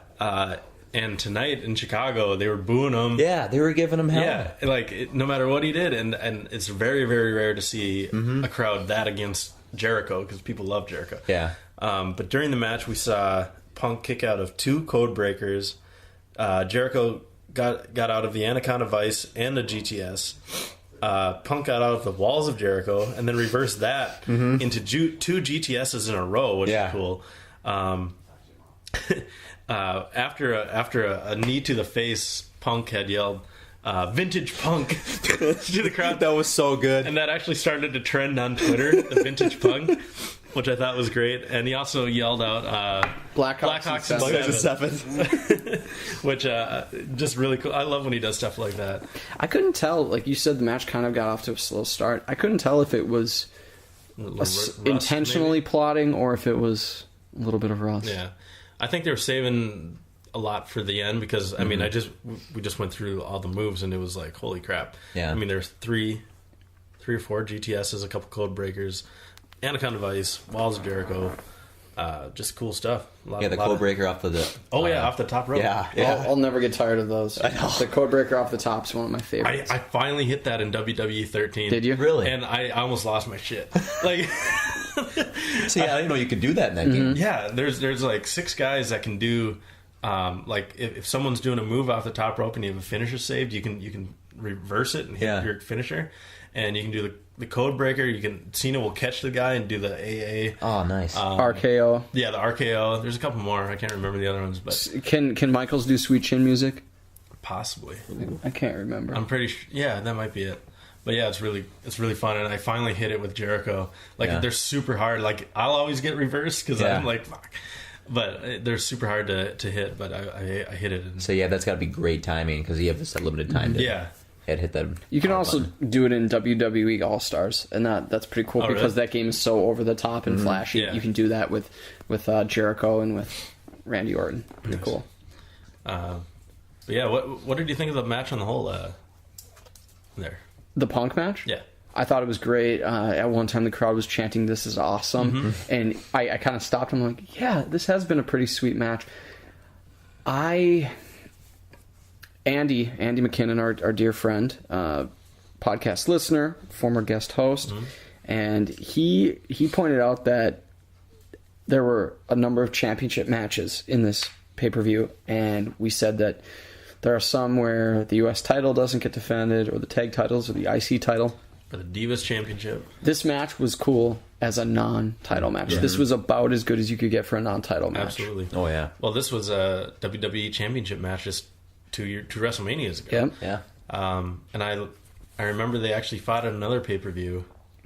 And tonight in Chicago, they were booing him. Yeah, they were giving him hell. Yeah, no matter what he did, and it's very, very rare to see a crowd that against Jericho, because people love Jericho. Yeah. But during the match, we saw Punk kick out of 2 code breakers. Jericho got out of the Anaconda Vice and the GTS. Punk got out of the Walls of Jericho, and then reversed that into 2 GTSs in a row, which is cool. After a knee to the face, Punk had yelled, "Vintage Punk" to the crowd. That was so good. And that actually started to trend on Twitter, the Vintage Punk, which I thought was great. And he also yelled out Blackhawks in 7. Which just really cool. I love when he does stuff like that. I couldn't tell, like you said, the match kind of got off to a slow start. I couldn't tell if it was intentionally plotting or if it was a little bit of rust. Yeah. I think they were saving a lot for the end, because I mean, we just went through all the moves, and it was like, holy crap. Yeah. I mean, there's 3 or 4 GTSs, a couple code breakers, Anaconda Vice, Walls of Jericho, just cool stuff. The code breaker off the off the top rope. Yeah. I'll never get tired of those. I know. The code breaker off the top is one of my favorites. I finally hit that in WWE 13. Did you? Really? And I almost lost my shit. Like, See, I didn't know you could do that in that game. yeah, there's like 6 guys that can do, like if someone's doing a move off the top rope and you have a finisher saved, you can reverse it and hit your finisher, and you can do the code breaker. Cena will catch the guy and do the AA. Oh, nice. RKO. Yeah, the RKO. There's a couple more. I can't remember the other ones, but Can Michaels do Sweet Chin music? possibly. I can't remember. I'm pretty sure. Yeah, that might be it. But yeah, it's really fun, and I finally hit it with Jericho. Like they're super hard. Like I'll always get reversed because I'm like, fuck. But they're super hard to hit. But I hit it. So yeah, that's got to be great timing, because you have this limited time to hit that. You can also do it in WWE All Stars, and that's pretty cool because that game is so over the top and flashy. Yeah. You can do that with Jericho and with Randy Orton. Pretty cool. But yeah, what did you think of the match on the whole? there? The Punk match? Yeah. I thought it was great. At one time, the crowd was chanting, "This is awesome." And I kind of stopped. I'm like, yeah, this has been a pretty sweet match. Andy McKinnon, our dear friend, podcast listener, former guest host, and he pointed out that there were a number of championship matches in this pay-per-view, and we said that there are some where the U.S. title doesn't get defended, or the tag titles, or the IC title. For the Divas Championship. This match was cool as a non-title match. Yeah. This was about as good as you could get for a non-title match. Absolutely. Oh, yeah. Well, this was a WWE Championship match just two WrestleManias ago. Yep. Yeah. And I remember they actually fought at another pay-per-view.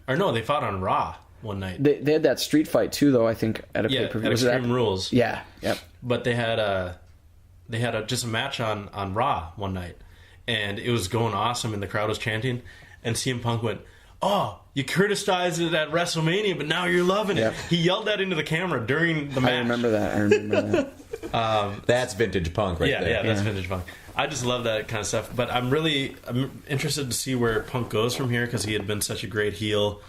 Or no, they fought on Raw one night. They had that street fight too, though. I think at a pay-per-view. At Was Extreme that? Rules. Yeah. Yep. But they had just a match on Raw one night, and it was going awesome, and the crowd was chanting, and CM Punk went, "Oh, you criticized it at WrestleMania, but now you're loving it." Yep. He yelled that into the camera during the match. I remember that. That's vintage Punk right there. Yeah, that's vintage Punk. I just love that kind of stuff. But I'm interested to see where Punk goes from here, because he had been such a great heel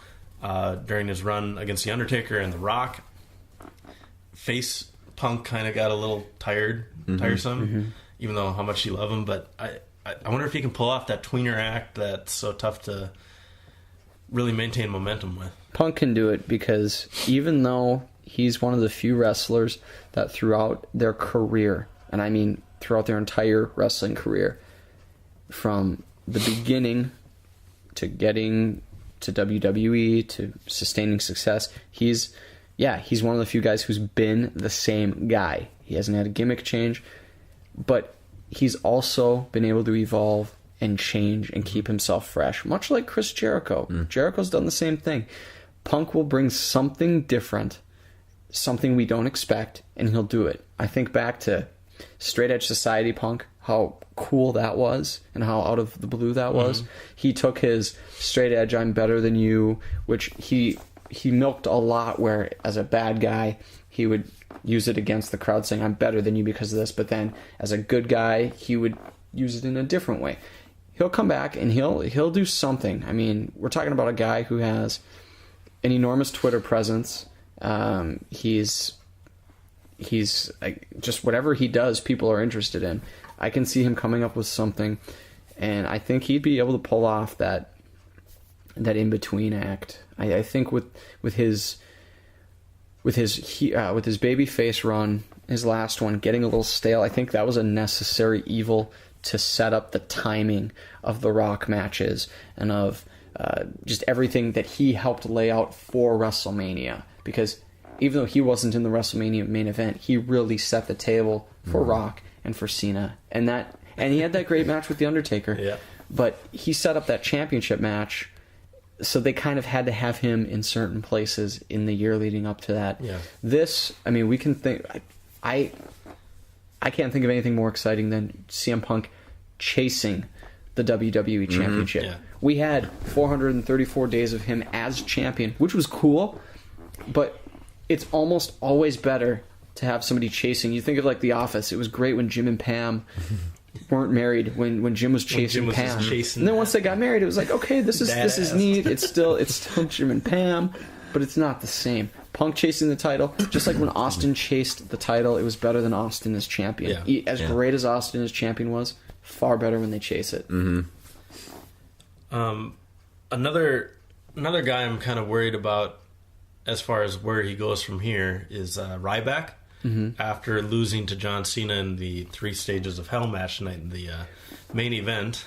during his run against The Undertaker and The Rock. Face Punk kind of got a little tiresome, even though how much you love him. But I wonder if he can pull off that tweener act that's so tough to really maintain momentum with. Punk can do it because even though he's one of the few wrestlers that throughout their career, and I mean throughout their entire wrestling career, from the beginning to getting to WWE to sustaining success, he's one of the few guys who's been the same guy. He hasn't had a gimmick change, but he's also been able to evolve and change and keep himself fresh, much like Chris Jericho. Jericho's done the same thing. Punk will bring something different, something we don't expect, and he'll do it. I think back to Straight Edge Society Punk, how cool that was and how out of the blue that was. He took his straight edge, "I'm better than you," which he milked a lot, where as a bad guy he would use it against the crowd, saying, "I'm better than you because of this," but then as a good guy he would use it in a different way. He'll come back and he'll do something. I mean, we're talking about a guy who has an enormous Twitter presence. He's just whatever he does, people are interested in. I can see him coming up with something, and I think he'd be able to pull off that in between act. I think with his babyface run, his last one, getting a little stale, I think that was a necessary evil to set up the timing of the Rock matches and of just everything that he helped lay out for WrestleMania. Because even though he wasn't in the WrestleMania main event, he really set the table for Rock and for Cena, and he had that great match with The Undertaker. Yeah. But he set up that championship match, so they kind of had to have him in certain places in the year leading up to that. Yeah. This, I mean, we can think. I can't think of anything more exciting than CM Punk chasing the WWE Championship. Yeah. We had 434 days of him as champion, which was cool, but it's almost always better to have somebody chasing. You think of like The Office. It was great when Jim and Pam weren't married, when Jim was chasing Pam. And then once they got married, it was like, okay, this is neat. It's still Jim and Pam, but it's not the same. Punk chasing the title, just like when Austin chased the title, it was better than Austin as champion. Yeah. As great as Austin as champion was, far better when they chase it. Another guy I'm kind of worried about as far as where he goes from here is Ryback. After losing to John Cena in the 3 Stages of Hell match tonight in the main event,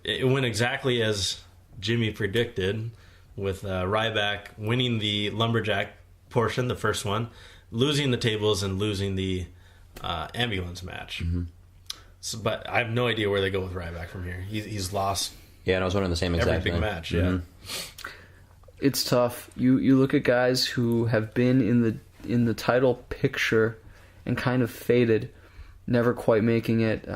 it went exactly as Jimmy predicted, with Ryback winning the lumberjack portion, the first one, losing the tables, and losing the ambulance match. So, but I have no idea where they go with Ryback from here. He's lost. Yeah, and I was wondering the same exact every big thing. match. Yeah, It's tough. You look at guys who have been in the title picture and kind of faded, never quite making it.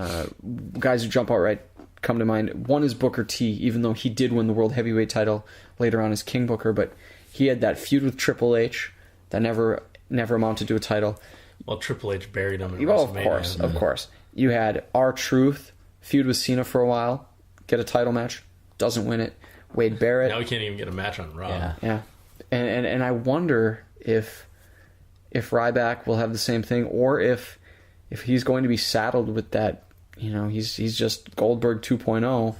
Guys who jump out right come to mind. One is Booker T, even though he did win the World Heavyweight title later on as King Booker, but he had that feud with Triple H that never amounted to a title. Well, Triple H buried him in Well, WrestleMania. of course. You had R-Truth feud with Cena for a while. get a title match, doesn't win it. Wade Barrett. Now we can't even get a match on Raw. Yeah. And I wonder if Ryback will have the same thing, or if he's going to be saddled with that, he's just Goldberg 2.0.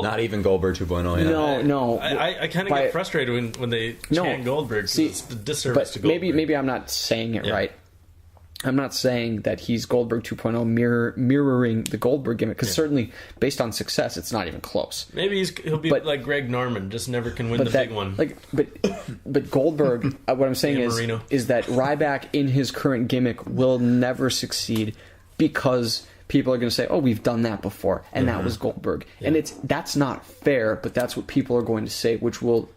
Not even Goldberg 2.0. Yeah. No. I kind of get frustrated when they chant Goldberg. See, it's a disservice to Goldberg. Maybe I'm not saying it right. I'm not saying that he's Goldberg 2.0 mirroring the Goldberg gimmick, because certainly based on success, it's not even close. Maybe he'll be like Greg Norman, just never can win the big one. But Goldberg, what I'm saying is that Ryback in his current gimmick will never succeed, because people are going to say, "Oh, we've done that before, and that was Goldberg," and that's not fair. But that's what people are going to say, which will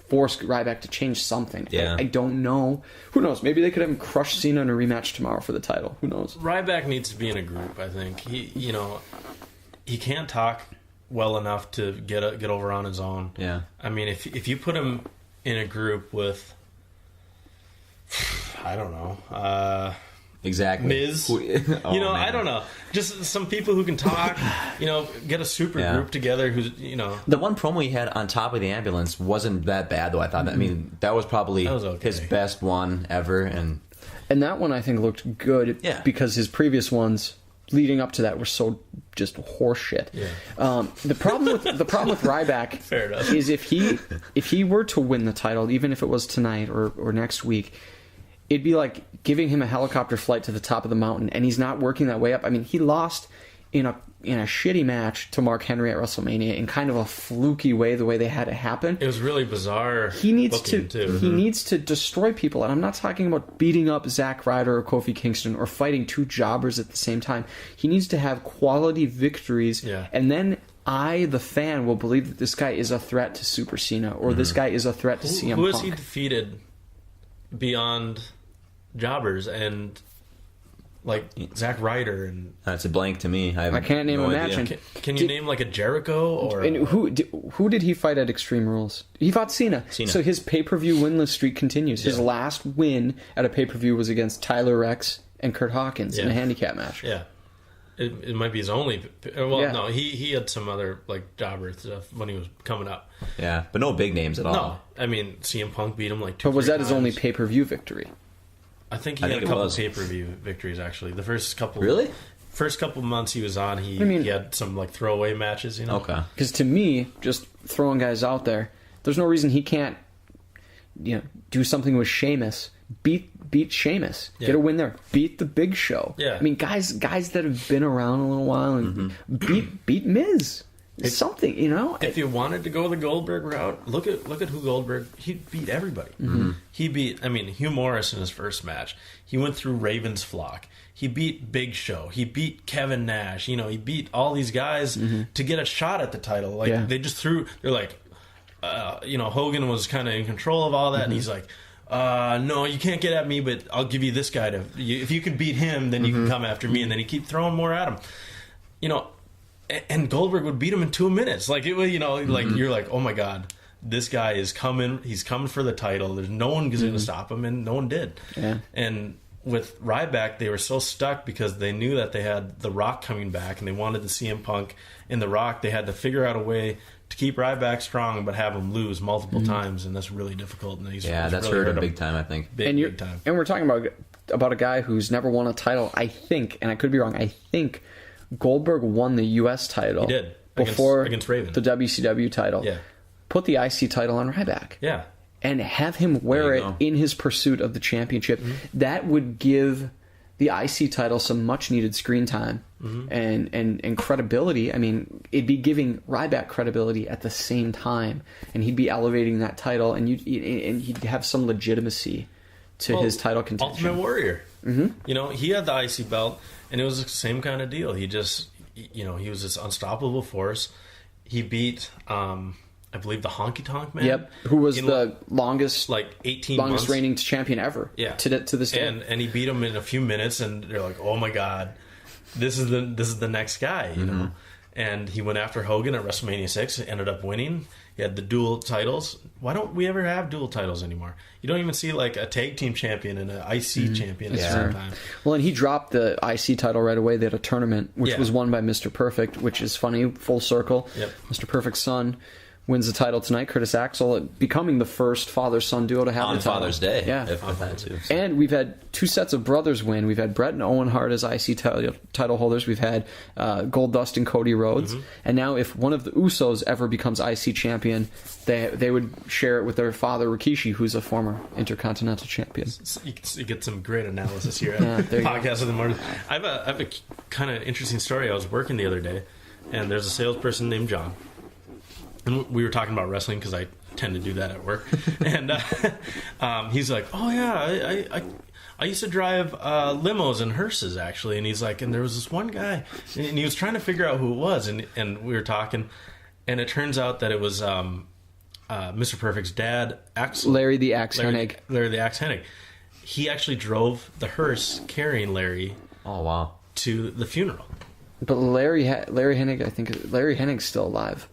force Ryback to change something. Yeah. I don't know. Who knows? Maybe they could have him crush Cena in a rematch tomorrow for the title. Who knows? Ryback needs to be in a group, I think. He can't talk well enough to get over on his own. Yeah. I mean, if you put him in a group with, I don't know, exactly. Miz. I don't know. Just some people who can talk, get a super group together who's, The one promo he had on top of the ambulance wasn't that bad, though, I thought. That was probably his best one ever. And that one, I think, looked good because his previous ones leading up to that were so just horseshit. Yeah. The problem with Ryback Fair enough. is if he were to win the title, even if it was tonight or next week, it'd be like giving him a helicopter flight to the top of the mountain, and he's not working that way up. I mean, he lost in a shitty match to Mark Henry at WrestleMania in kind of a fluky way, the way they had it happen. It was really bizarre. He needs to destroy people, and I'm not talking about beating up Zack Ryder or Kofi Kingston or fighting two jobbers at the same time. He needs to have quality victories, and then I, the fan, will believe that this guy is a threat to Super Cena, or this guy is a threat to CM Punk. Who has he defeated beyond jobbers and like Zack Ryder? And that's a blank to me. I can't name a match. Can you name like a Jericho or? And who did he fight at Extreme Rules? He fought Cena. So his pay-per-view winless streak continues. His last win at a pay-per-view was against Tyler Rex and Kurt Hawkins in a handicap match. Yeah. It might be his only. Well, no, he had some other like jobber stuff when he was coming up. Yeah, but no big names at all. No, I mean CM Punk beat him like 2. But was that his only pay-per-view victory? I think he had a couple of pay-per-view victories actually. The first couple. Really? First couple months he was on, he had some like throwaway matches. Okay. Because to me, just throwing guys out there, there's no reason he can't, do something with Sheamus. Beat Sheamus. Get a win there. Beat the Big Show. Yeah. I mean, guys that have been around a little while and beat Miz. Something, If you wanted to go the Goldberg route, look at who Goldberg. He beat everybody. He beat. I mean, Hugh Morris in his first match. He went through Raven's flock. He beat Big Show. He beat Kevin Nash. He beat all these guys to get a shot at the title. Like they just threw. They're like, Hogan was kind of in control of all that, and he's like, no, you can't get at me, but I'll give you this guy if you can beat him, then you can come after me, and then he keep throwing more at him. And Goldberg would beat him in 2 minutes. Like it was, like you're like, oh my god, this guy is coming. He's coming for the title. There's no one who's going to stop him, and no one did. Yeah. And with Ryback, they were so stuck because they knew that they had The Rock coming back, and they wanted to see CM Punk in The Rock. They had to figure out a way to keep Ryback strong, but have him lose multiple times, and that's really difficult. And that's really hurt him big time, I think. Big time. And we're talking about a guy who's never won a title. I think, and I could be wrong. I think Goldberg won the U.S. title. He did before against Raven. The WCW title. Yeah. Put the IC title on Ryback. Yeah. And have him wear it in his pursuit of the championship. That would give the IC title some much needed screen time and credibility. I mean, it'd be giving Ryback credibility at the same time, and he'd be elevating that title, and he'd have some legitimacy to his title contention. Ultimate Warrior. He had the IC belt, and it was the same kind of deal. He just, he was this unstoppable force. He beat, I believe, the Honky Tonk Man. Yep, who was the longest 18 longest months. reigning champion ever. Yeah, to this day. And he beat him in a few minutes, and they're like, oh my god, this is the next guy, And he went after Hogan at WrestleMania 6, ended up winning. You had the dual titles. Why don't we ever have dual titles anymore? You don't even see like a tag team champion and an IC champion at the same time. Well, and he dropped the IC title right away. They had a tournament, which was won by Mr. Perfect, which is funny, full circle. Yep. Mr. Perfect's son wins the title tonight, Curtis Axel, becoming the first father-son duo to have on the title. Father's Day. Yeah. If that too. And we've had 2 sets of brothers win. We've had Bret and Owen Hart as IC title holders. We've had Goldust and Cody Rhodes. And now if one of the Usos ever becomes IC champion, they would share it with their father, Rikishi, who's a former Intercontinental champion. You get some great analysis here at Podcast of the Immortals. I have a kind of interesting story. I was working the other day, and there's a salesperson named John. And we were talking about wrestling because I tend to do that at work. And he's like, oh, yeah, I used to drive limos and hearses, actually. And he's like, and there was this one guy, and he was trying to figure out who it was. And we were talking, and it turns out that it was Mr. Perfect's dad, Axel. Larry the Axe Hennig. Larry the Axe Hennig. He actually drove the hearse carrying Larry to the funeral. But Larry Hennig, I think Larry Hennig's still alive.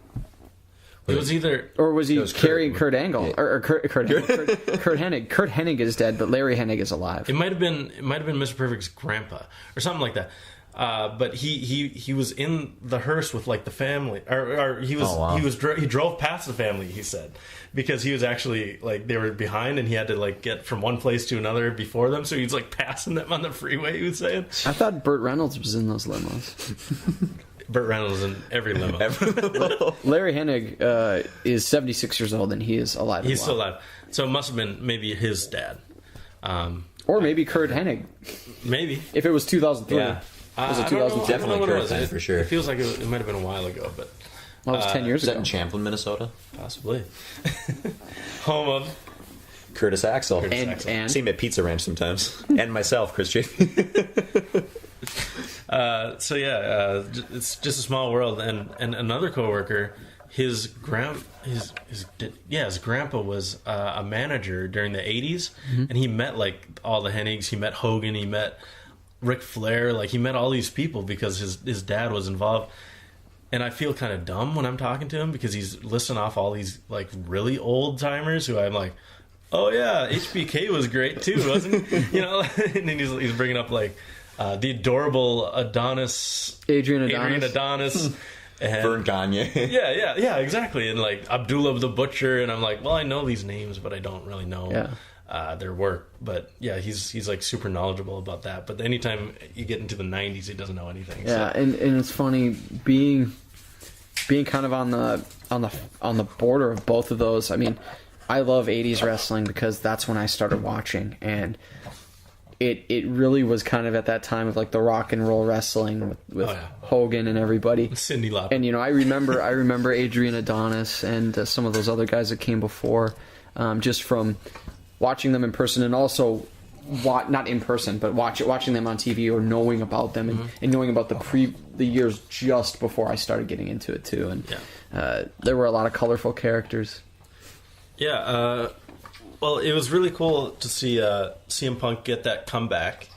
It was either... Or was he carrying Kurt Angle? Yeah. Or Kurt Hennig. Kurt Hennig is dead, but Larry Hennig is alive. It might have been Mr. Perfect's grandpa or something like that. But he was in the hearse with like the family, or he drove past the family. He said because he was actually like they were behind and he had to like get from one place to another before them. So he was like passing them on the freeway. He was saying. I thought Burt Reynolds was in those limos. Burt Reynolds in every limo. Larry Hennig is 76 years old and he is alive. He's still alive. So it must have been maybe his dad. Or maybe Kurt Hennig. Maybe. If it was 2003. Yeah. Was it 2002? Definitely Kurt Hennig for sure. It feels like it might have been a while ago, but... Well, it was 10 years ago. Is that in Champlin, Minnesota? Possibly. Home of... Curtis Axel. And see him at Pizza Ranch sometimes. And myself, Chris Chaffee. It's just a small world. And another coworker, his grandpa was a manager during the 80s, and he met like all the Hennigs. He met Hogan. He met Ric Flair. Like he met all these people because his dad was involved. And I feel kind of dumb when I'm talking to him because he's listing off all these like really old timers who I'm like, oh yeah, HBK was great too, wasn't he? You know, and then he's bringing up like the adorable Adrian Adonis. And Vern Gagne. yeah, exactly. And like Abdullah the Butcher, and I'm like, well, I know these names, but I don't really know their work. But yeah, he's like super knowledgeable about that. But anytime you get into the 90s, he doesn't know anything. Yeah, so. And it's funny being kind of on the border of both of those. I mean, I love 80s wrestling because that's when I started watching, and it really was kind of at that time of like the rock and roll wrestling with Hogan and everybody. Cyndi Lauper. And you know, I remember Adrian Adonis and some of those other guys that came before, just from watching them in person, and also not in person, but watching them on TV or knowing about them and knowing about the years just before I started getting into it too. And there were a lot of colorful characters. Yeah, well, it was really cool to see CM Punk get that comeback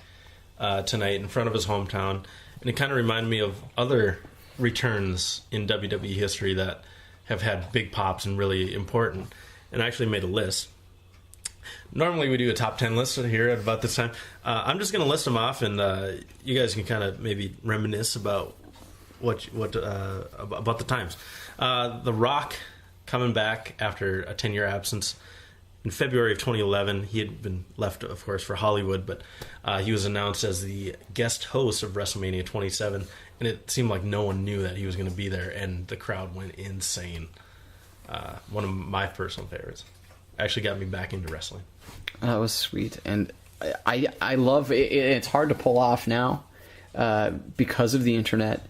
tonight in front of his hometown, and it kind of reminded me of other returns in WWE history that have had big pops and really important. And I actually made a list. Normally we do a top 10 list here at about this time. I'm just going to list them off, and you guys can kind of maybe reminisce about about the times. The Rock coming back after a 10-year absence. In February of 2011, he had been left, of course, for Hollywood, but he was announced as the guest host of WrestleMania 27, and it seemed like no one knew that he was going to be there, and the crowd went insane. One of my personal favorites. Actually got me back into wrestling. That was sweet, and I love it. It's hard to pull off now because of the internet.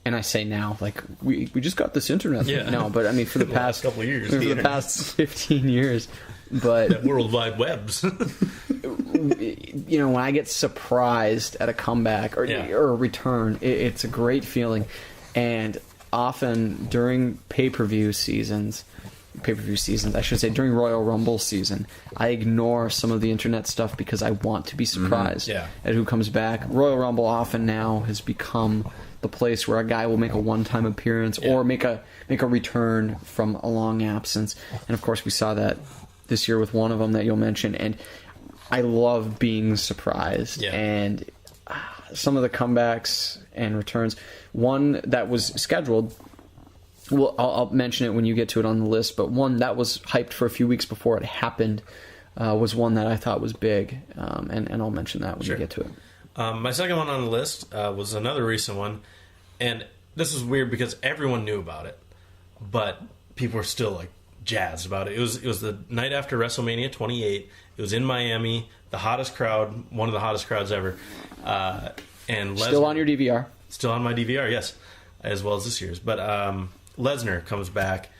And I say now, like we just got this internet thing now, but I mean for the past couple of years, for the past 15 years, but that World Wide Webs. You know, when I get surprised at a comeback or a return, it's a great feeling. And often during pay-per-view seasons, pay-per-view seasons, I should say during Royal Rumble season, I ignore some of the internet stuff because I want to be surprised at who comes back. Royal Rumble often now has become the place where a guy will make a one-time appearance or make a return from a long absence. And of course we saw that this year with one of them that you'll mention, and I love being surprised. And some of the comebacks and returns, one that was scheduled, well, I'll mention it when you get to it on the list, but one that was hyped for a few weeks before it happened was one that I thought was big, and I'll mention that when you get to it. My second one on the list was another recent one, and this is weird because everyone knew about it, but people were still like jazzed about it. It was the night after WrestleMania 28. It was in Miami, the hottest crowd, one of the hottest crowds ever. And Lesnar, still on your DVR? Still on my DVR, yes, as well as this year's. But Lesnar comes back,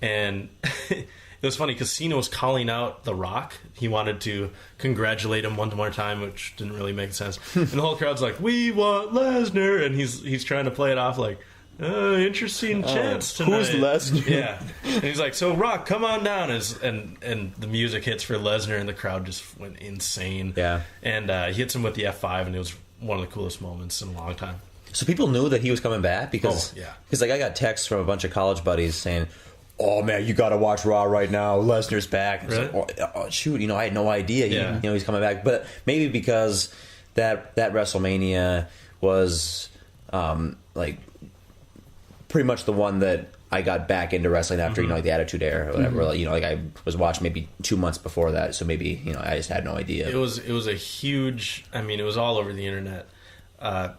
and it was funny because Cena was calling out The Rock. He wanted to congratulate him one more time, which didn't really make sense. And the whole crowd's like, "We want Lesnar," and he's trying to play it off like, interesting chance tonight. Who's Lesnar? Yeah, and he's like, "So Rock, come on down," and the music hits for Lesnar, and the crowd just went insane. Yeah, and he hits him with the F5, and it was one of the coolest moments in a long time. So people knew that he was coming back because like I got texts from a bunch of college buddies saying, "Oh man, you got to watch Raw right now. Lesnar's back." Really? Like, oh shoot, I had no idea. He's coming back, but maybe because that WrestleMania was like pretty much the one that I got back into wrestling after like the Attitude Era or whatever. Like I was watching maybe 2 months before that, so maybe I just had no idea. It was a huge. I mean, it was all over the internet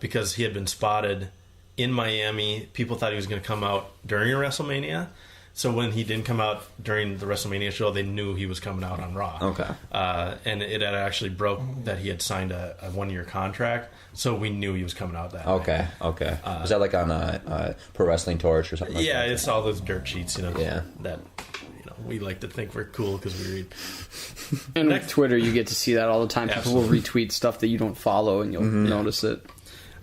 because he had been spotted in Miami. People thought he was going to come out during a WrestleMania. So when he didn't come out during the WrestleMania show, they knew he was coming out on Raw. Okay. And it had actually broke that he had signed a 1-year contract, so we knew he was coming out that night. Okay. Was that like on Pro Wrestling Torch or something like that? Yeah, it's all those dirt sheets, Yeah. that we like to think we're cool because we read. And with Twitter, you get to see that all the time. People will retweet stuff that you don't follow, and you'll notice it.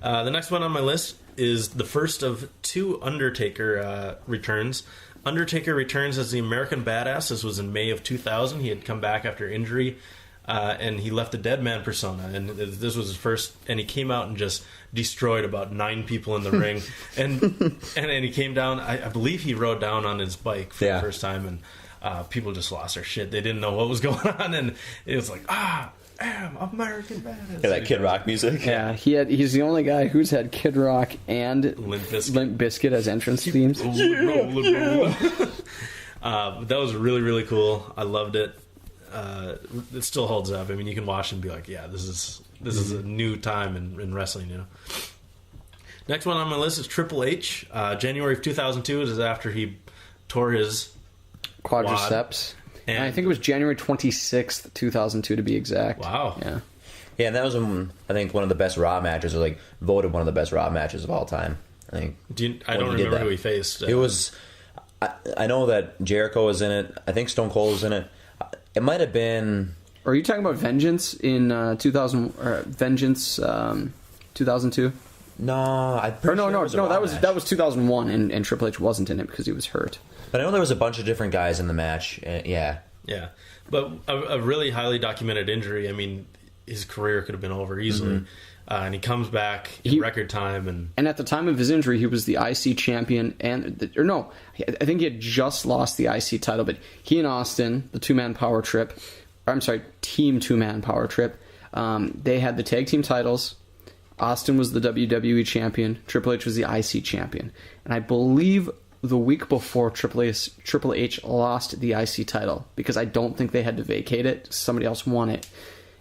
The next one on my list is the first of 2 Undertaker returns. Undertaker returns as the American Badass. This was in May of 2000. He had come back after injury, and he left the dead man persona. And this was his first, and he came out and just destroyed about 9 people in the ring. And he came down, I believe he rode down on his bike for the first time, and people just lost their shit. They didn't know what was going on, and it was like, damn, American Badass. Yeah, that Kid Rock music. Yeah, he's the only guy who's had Kid Rock and Limp Bizkit as entrance themes. That was really, really cool. I loved it. It still holds up. I mean, you can watch and be like, yeah, this is a new time in wrestling, Next one on my list is Triple H. January of 2002 is after he tore his quadriceps. And I think it was January 26th, 2002 to be exact. Wow. Yeah. Yeah, and that was, I think, one of the best Raw matches, or like voted one of the best Raw matches of all time. I think. I don't remember who he faced. It was. I know that Jericho was in it. I think Stone Cold was in it. It might have been. Are you talking about Vengeance in 2000? Or Vengeance 2002? No, that was 2001, and Triple H wasn't in it because he was hurt. But I know there was a bunch of different guys in the match. Yeah, but a really highly documented injury. I mean, his career could have been over easily, and he comes back in record time. And at the time of his injury, he was the IC champion, I think he had just lost the IC title. But he and Austin, the team 2-man power trip, they had the tag team titles. Austin was the WWE champion. Triple H was the IC champion. And I believe the week before Triple H lost the IC title, because I don't think they had to vacate it. Somebody else won it.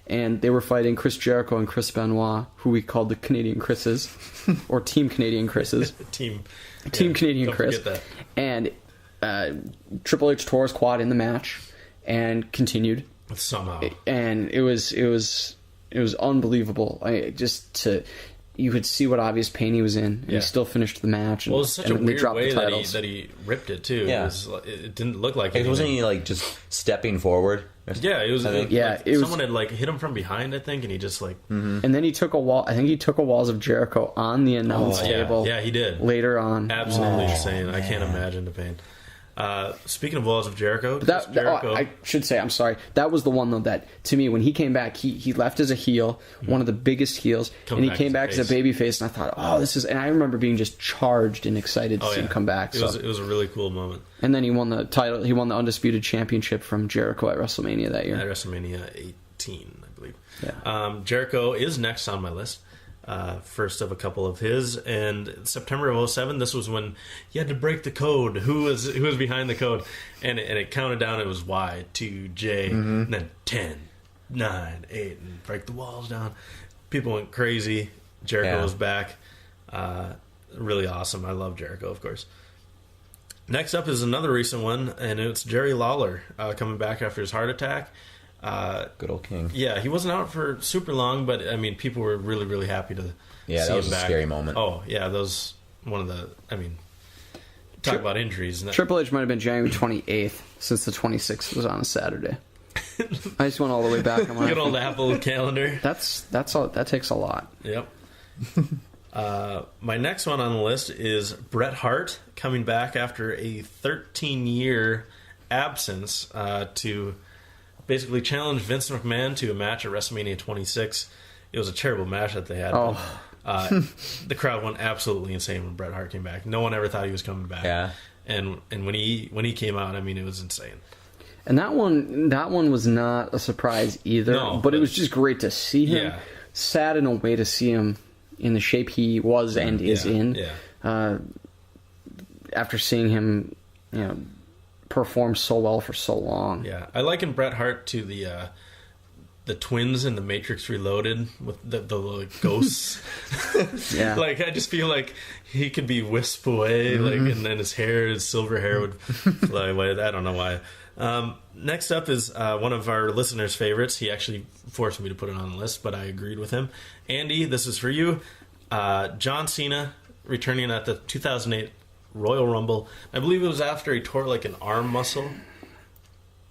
And they were fighting Chris Jericho and Chris Benoit, who we called the Canadian Chris's, or Team Canadian Chris's. Team Canadian Chris. And Triple H tore his quad in the match and continued. Somehow. And it was unbelievable. You could see what obvious pain he was in, and he still finished the match. And, it was such a weird way that he ripped it too. Yeah. It didn't look like it. Wasn't he like just stepping forward? Yeah, it was. Someone had like hit him from behind, I think, and he just like. Mm-hmm. And then he took a wall. I think he took a Walls of Jericho on the announce table. Yeah, he did later on. Absolutely insane. I can't imagine the pain. Speaking of Walls of Jericho, I should say, I'm sorry. That was the one, though, that, to me, when he came back, he left as a heel, one of the biggest heels, and he came back as a babyface, and I thought, this is... And I remember being just charged and excited to see him come back. It was a really cool moment. And then he won the title. He won the Undisputed Championship from Jericho at WrestleMania that year. At WrestleMania 18, I believe. Yeah. Jericho is next on my list. First of a couple of his, and September of 2007, this was when you had to break the code. Who was behind the code? And it counted down. It was Y2J, and then 10, 9, 8, and break the walls down. People went crazy. Jericho was back. Really awesome. I love Jericho, of course. Next up is another recent one, and it's Jerry Lawler coming back after his heart attack. Good old King. Yeah, he wasn't out for super long, but I mean, people were really, really happy to see him back. That was a scary moment. Oh, yeah, that was one of the. I mean, talk about injuries. Triple H might have been January 28th, since the 26th was on a Saturday. I just went all the way back. Good old Apple calendar. That's all. That takes a lot. Yep. My next one on the list is Bret Hart coming back after a 13-year absence to basically challenged Vince McMahon to a match at WrestleMania 26. It was a terrible match that they had. The crowd went absolutely insane when Bret Hart came back. No one ever thought he was coming back. Yeah. And when he came out, I mean, it was insane. And that one was not a surprise either. No, but it was just great to see him. Yeah. Sad in a way to see him in the shape he was and is in. Yeah. After seeing him, perform so well for so long. Yeah, I liken Bret Hart to the twins in The Matrix Reloaded with the ghosts. Yeah, like I just feel like he could be whisked away, and then his silver hair would fly away. I don't know why. Next up is one of our listeners' favorites. He actually forced me to put it on the list, but I agreed with him. Andy, this is for you. John Cena returning at the 2008 Royal Rumble. I believe it was after he tore like an arm muscle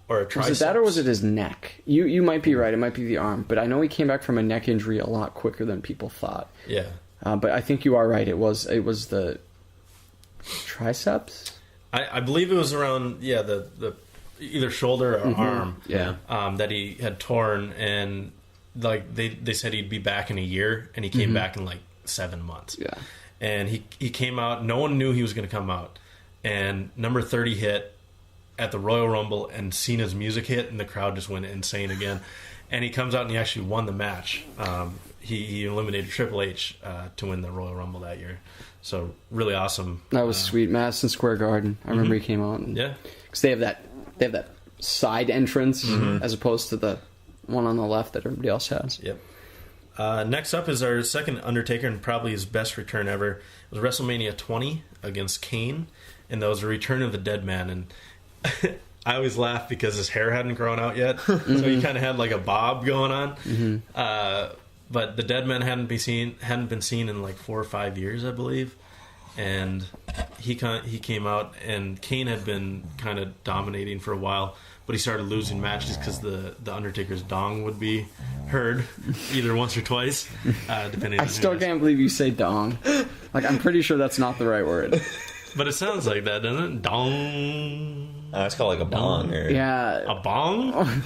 or a tricep. Was it that or was it his neck? You might be right. It might be the arm. But I know he came back from a neck injury a lot quicker than people thought. Yeah. But I think you are right. It was the triceps. I believe it was around the either shoulder or arm. Yeah. That he had torn, and like they said he'd be back in a year, and he came back in like 7 months. Yeah. And he came out. No one knew he was going to come out. And number 30 hit at the Royal Rumble, and Cena's music hit, and the crowd just went insane again. And he comes out and he actually won the match. He eliminated Triple H to win the Royal Rumble that year. So really awesome. That was sweet. Madison Square Garden. I remember he came out. Because they have that side entrance as opposed to the one on the left that everybody else has. Yep. Next up is our second Undertaker, and probably his best return ever. It was WrestleMania 20 against Kane, and that was a return of the dead man. And I always laugh because his hair hadn't grown out yet, so he kind of had like a bob going on. But the dead man hadn't been seen in like 4 or 5 years, I believe. And he came out, and Kane had been kind of dominating for a while, but he started losing matches because the Undertaker's dong would be heard either once or twice, depending on I still can't believe you say dong. Like, I'm pretty sure that's not the right word. But it sounds like that, doesn't it? Dong. It's called like a bong. Or... Yeah. A bong?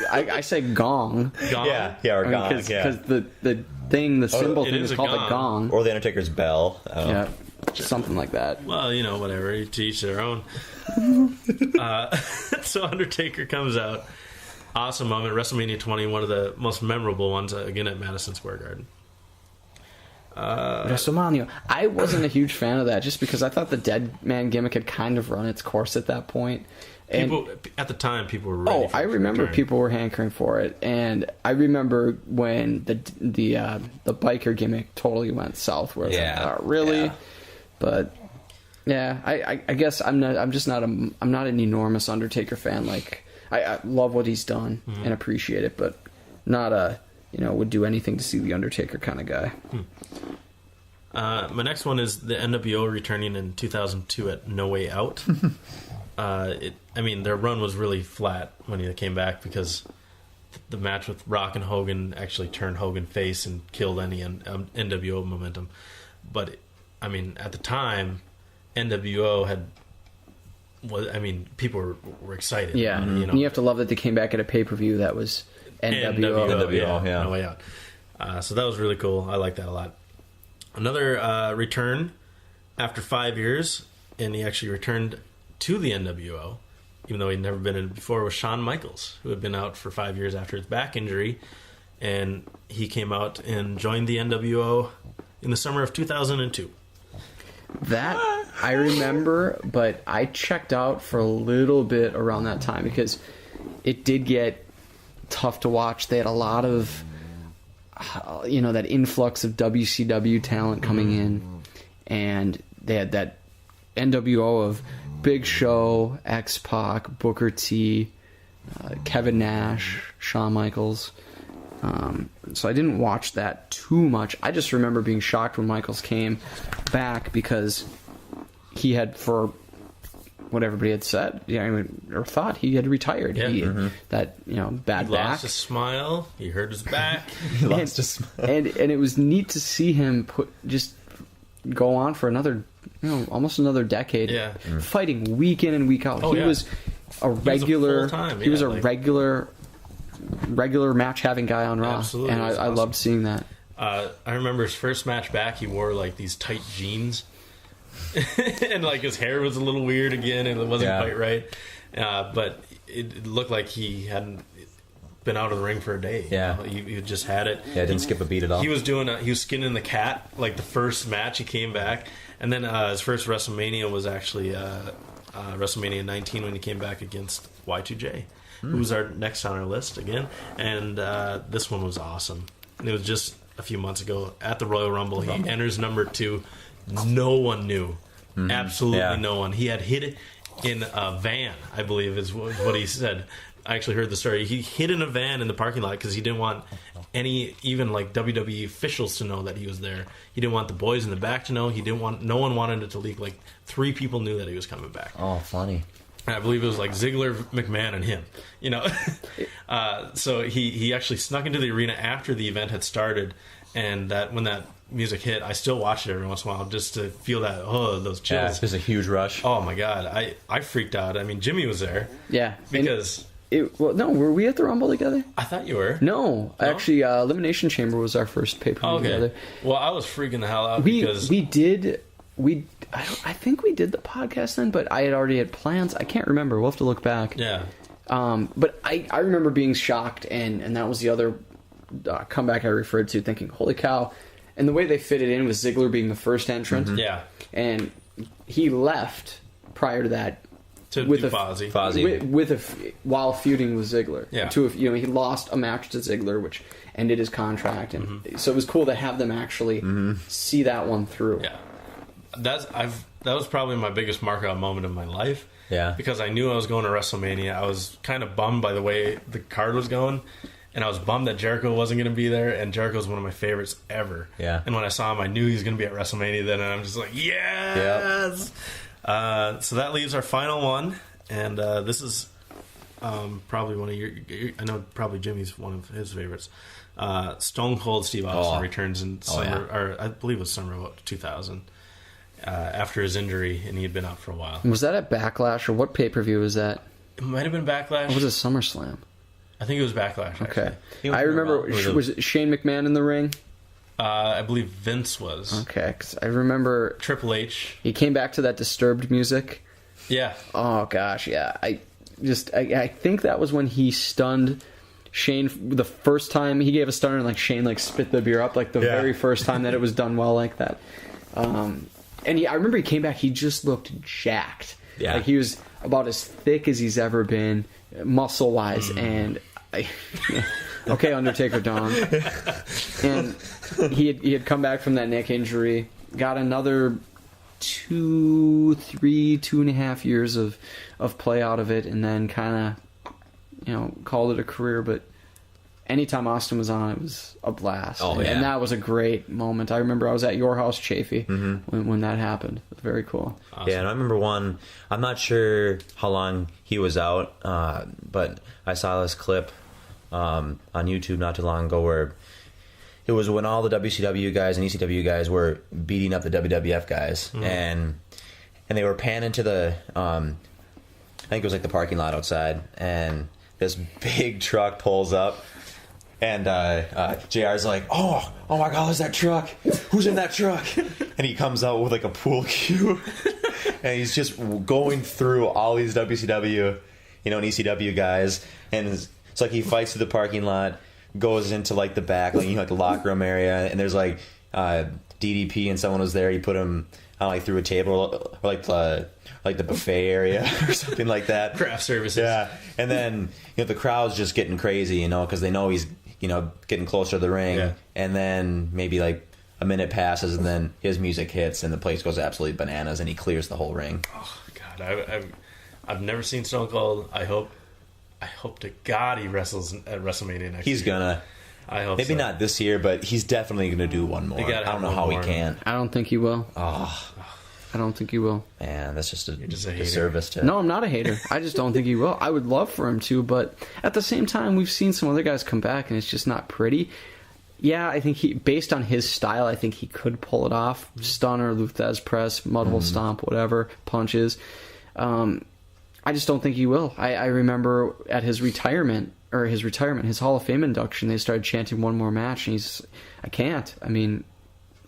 I say gong. Gong? Yeah, or gong. Because the thing, the symbol thing is called a gong. Or the Undertaker's bell. Yeah, something like that. Well, whatever. To each their own. So Undertaker comes out. Awesome moment. WrestleMania 20, one of the most memorable ones, again at Madison Square Garden. WrestleMania. I wasn't a huge fan of that just because I thought the dead man gimmick had kind of run its course at that point. And at the time, people were ready for it. I remember people were hankering for it, and I remember when the biker gimmick totally went south. Where really? Yeah. But yeah, I guess I'm not an enormous Undertaker fan. Like I love what he's done and appreciate it, but not would do anything to see the Undertaker kind of guy. My next one is the NWO returning in 2002 at No Way Out. Their run was really flat when they came back because the match with Rock and Hogan actually turned Hogan face and killed any NWO momentum. But, at the time, NWO had people were excited. Yeah, you know, and you have to love that they came back at a pay-per-view that was NWO. NWO, yeah. No Way Out. So that was really cool. I like that a lot. Another return after 5 years, and he actually returned to the NWO, even though he'd never been in it before, was Shawn Michaels, who had been out for 5 years after his back injury, and he came out and joined the NWO in the summer of 2002. That I remember, but I checked out for a little bit around that time because it did get tough to watch. They had a lot of, that influx of WCW talent coming in, and they had that NWO of Big Show, X-Pac, Booker T, Kevin Nash, Shawn Michaels. So I didn't watch that too much. I just remember being shocked when Michaels came back because he had, for what everybody had said, or thought, he had retired. Yeah. That bad He back. lost his smile. He hurt his back. He lost his smile. And it was neat to see him just go on for another, almost another decade. Yeah. Fighting week in and week out. Oh, he yeah. was a regular. full-time, He was a like- regular match having guy on Raw, Absolutely, and it was I awesome. loved seeing that. I remember his first match back, he wore like these tight jeans. And like his hair was a little weird again, and it wasn't quite right. But it looked like he hadn't been out of the ring for a day. Yeah. He just had it. Yeah, didn't skip a beat at all. He was skinning the cat like the first match. He came back, and then his first WrestleMania was actually WrestleMania 19 when he came back against Y2J, who was our next on our list again. And this one was awesome. And it was just a few months ago at the Royal Rumble. He enters number 2. No one knew. Absolutely no one. He had hid it in a van, I believe is what he said. I actually heard the story. He hid in a van in the parking lot because he didn't want even like WWE officials to know that he was there. He didn't want the boys in the back to know. No one wanted it to leak. Like 3 people knew that he was coming back. Oh, funny. I believe it was like Ziggler, McMahon, and him. So he actually snuck into the arena after the event had started, and when that music hit, I still watch it every once in a while just to feel that those chills. Yeah, it was a huge rush. Oh my god, I freaked out. I mean, Jimmy was there. Yeah, because were we at the Rumble together? I thought you were. No? Actually, Elimination Chamber was our first pay-per-view together. Well, I was freaking the hell out because I think we did the podcast then, but I had already had plans. I can't remember. We'll have to look back. Yeah. But I remember being shocked, and that was the other comeback I referred to, thinking, holy cow. And the way they fit it in was Ziggler being the first entrant. Mm-hmm. Yeah. And he left prior to that with Fozzy. while feuding with Ziggler. Yeah. He lost a match to Ziggler, which ended his contract. And so it was cool to have them actually see that one through. Yeah. That was probably my biggest mark-out moment of my life. Yeah. Because I knew I was going to WrestleMania. I was kind of bummed by the way the card was going. And I was bummed that Jericho wasn't going to be there. And Jericho's one of my favorites ever. Yeah. And when I saw him, I knew he was going to be at WrestleMania then. And I'm just like, yes! Yep. So that leaves our final one. And this is probably one of your... I know probably Jimmy's one of his favorites. Stone Cold Steve Austin returns in summer... Or I believe it was summer of 2000. After his injury, and he had been out for a while. Was that at Backlash, or what pay-per-view was that? It might have been Backlash. Or was it SummerSlam? I think it was Backlash, actually. Okay. I remember, was Shane McMahon in the ring? I believe Vince was. Okay, because I remember... Triple H. He came back to that Disturbed music. Yeah. Oh, gosh, yeah. I think that was when he stunned Shane the first time. He gave a stunner, and Shane spit the beer up, the very first time that it was done well like that. And I remember he came back, he just looked jacked. Yeah. He was about as thick as he's ever been, muscle-wise, and... okay, Undertaker Don. And he had come back from that neck injury, got another 2.5 years of play out of it, and then kind of, called it a career, but... Anytime Austin was on, it was a blast. And that was a great moment. I remember I was at your house, Chaffee, when that happened. It was very cool. Awesome. Yeah, and I remember one, I'm not sure how long he was out, but I saw this clip on YouTube not too long ago where it was when all the WCW guys and ECW guys were beating up the WWF guys, and they were panning to the think it was like the parking lot outside, and this big truck pulls up. And JR's like, oh my God, there's that truck. Who's in that truck? And he comes out with like a pool cue. And he's just going through all these WCW, and ECW guys. And it's like he fights through the parking lot, goes into like the back, like the locker room area. And there's like DDP and someone was there. He put him like through a table, or like the buffet area or something like that. Craft services. Yeah. And then the crowd's just getting crazy, because they know he's getting closer to the ring. Yeah. And then maybe like a minute passes, and then his music hits, and the place goes absolutely bananas, and he clears the whole ring. Oh God, I've never seen Stone Cold. I hope to God he wrestles at WrestleMania next year. He's gonna. I hope maybe so. not this year, but he's definitely gonna do one more. I don't know how he can. I don't think he will. Oh. I don't think he will. Man, that's just a hater. disservice to... No, I'm not a hater. I just don't think he will. I would love for him to, but at the same time, we've seen some other guys come back, and it's just not pretty. Yeah, I think based on his style, I think he could pull it off. Stunner, Luthez press, mudhole stomp, whatever, punches. I just don't think he will. I remember at his retirement, his Hall of Fame induction, they started chanting one more match, and I can't. I mean,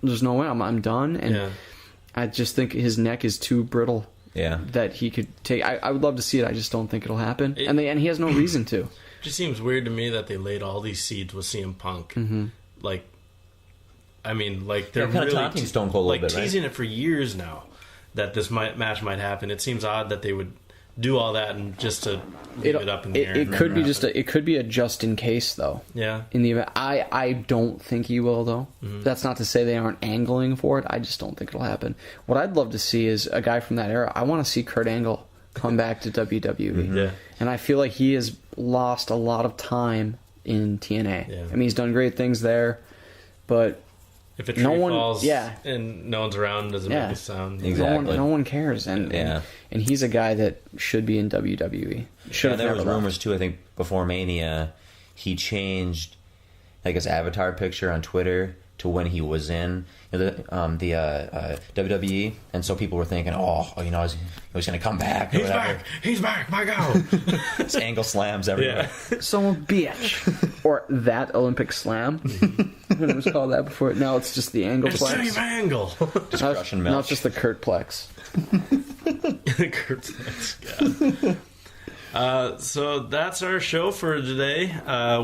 there's no way. I'm done, and... Yeah. I just think his neck is too brittle. Yeah. That he could take. I would love to see it. I just don't think it'll happen. And he has no reason to. It just seems weird to me that they laid all these seeds with CM Punk. Mm-hmm. Like, I mean, like they're kind really of taunting Stone Cold a little bit, teasing right? it for years now that this match might happen. It seems odd that they would do all that and just to leave it up in the air. It could be it could be a just in case though. Yeah. In the event, I don't think he will though. Mm-hmm. That's not to say they aren't angling for it. I just don't think it'll happen. What I'd love to see is a guy from that era. I want to see Kurt Angle come back to WWE. Mm-hmm. Yeah. And I feel like he has lost a lot of time in TNA. Yeah. I mean, he's done great things there, but if a tree falls and no one's around, doesn't make a sound. Exactly. No one cares. And he's a guy that should be in WWE. There was rumors too, I think, before Mania, he changed like his avatar picture on Twitter to when he was in the WWE, and so people were thinking, he's going to come back. He's back, my God. It's Angle slams everywhere. Yeah. So bitch. Or that Olympic slam. When it was called that before. Now it's just the Angle plex. Steve Angle. Just crushing milk. Now it's just the Kurt plex. Kurt plex, yeah. So that's our show for today.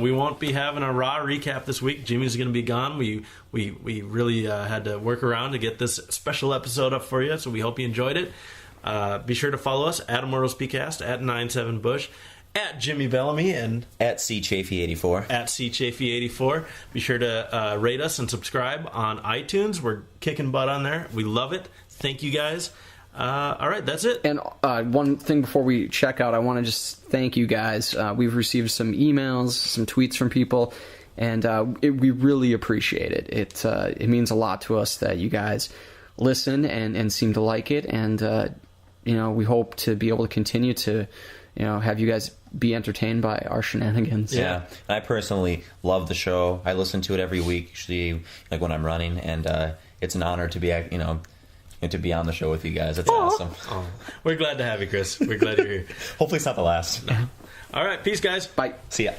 We won't be having a Raw recap this week. Jimmy's going to be gone. We really had to work around to get this special episode up for you, so we hope you enjoyed it. Be sure to follow us at Immortals PCast, at 97Bush, at Jimmy Bellamy, and at CChafee84. At CChafee84. Be sure to rate us and subscribe on iTunes. We're kicking butt on there. We love it. Thank you guys. All right, that's it. And one thing before we check out, I want to just thank you guys. We've received some emails, some tweets from people, and we really appreciate it. It means a lot to us that you guys listen and seem to like it, and we hope to be able to continue to have you guys be entertained by our shenanigans. Yeah. I personally love the show. I listen to it every week, usually like when I'm running, and it's an honor to be to be on the show with you guys. It's awesome. Oh. We're glad to have you, Chris. We're glad you're here. Hopefully it's not the last. All right. Peace, guys. Bye. See ya.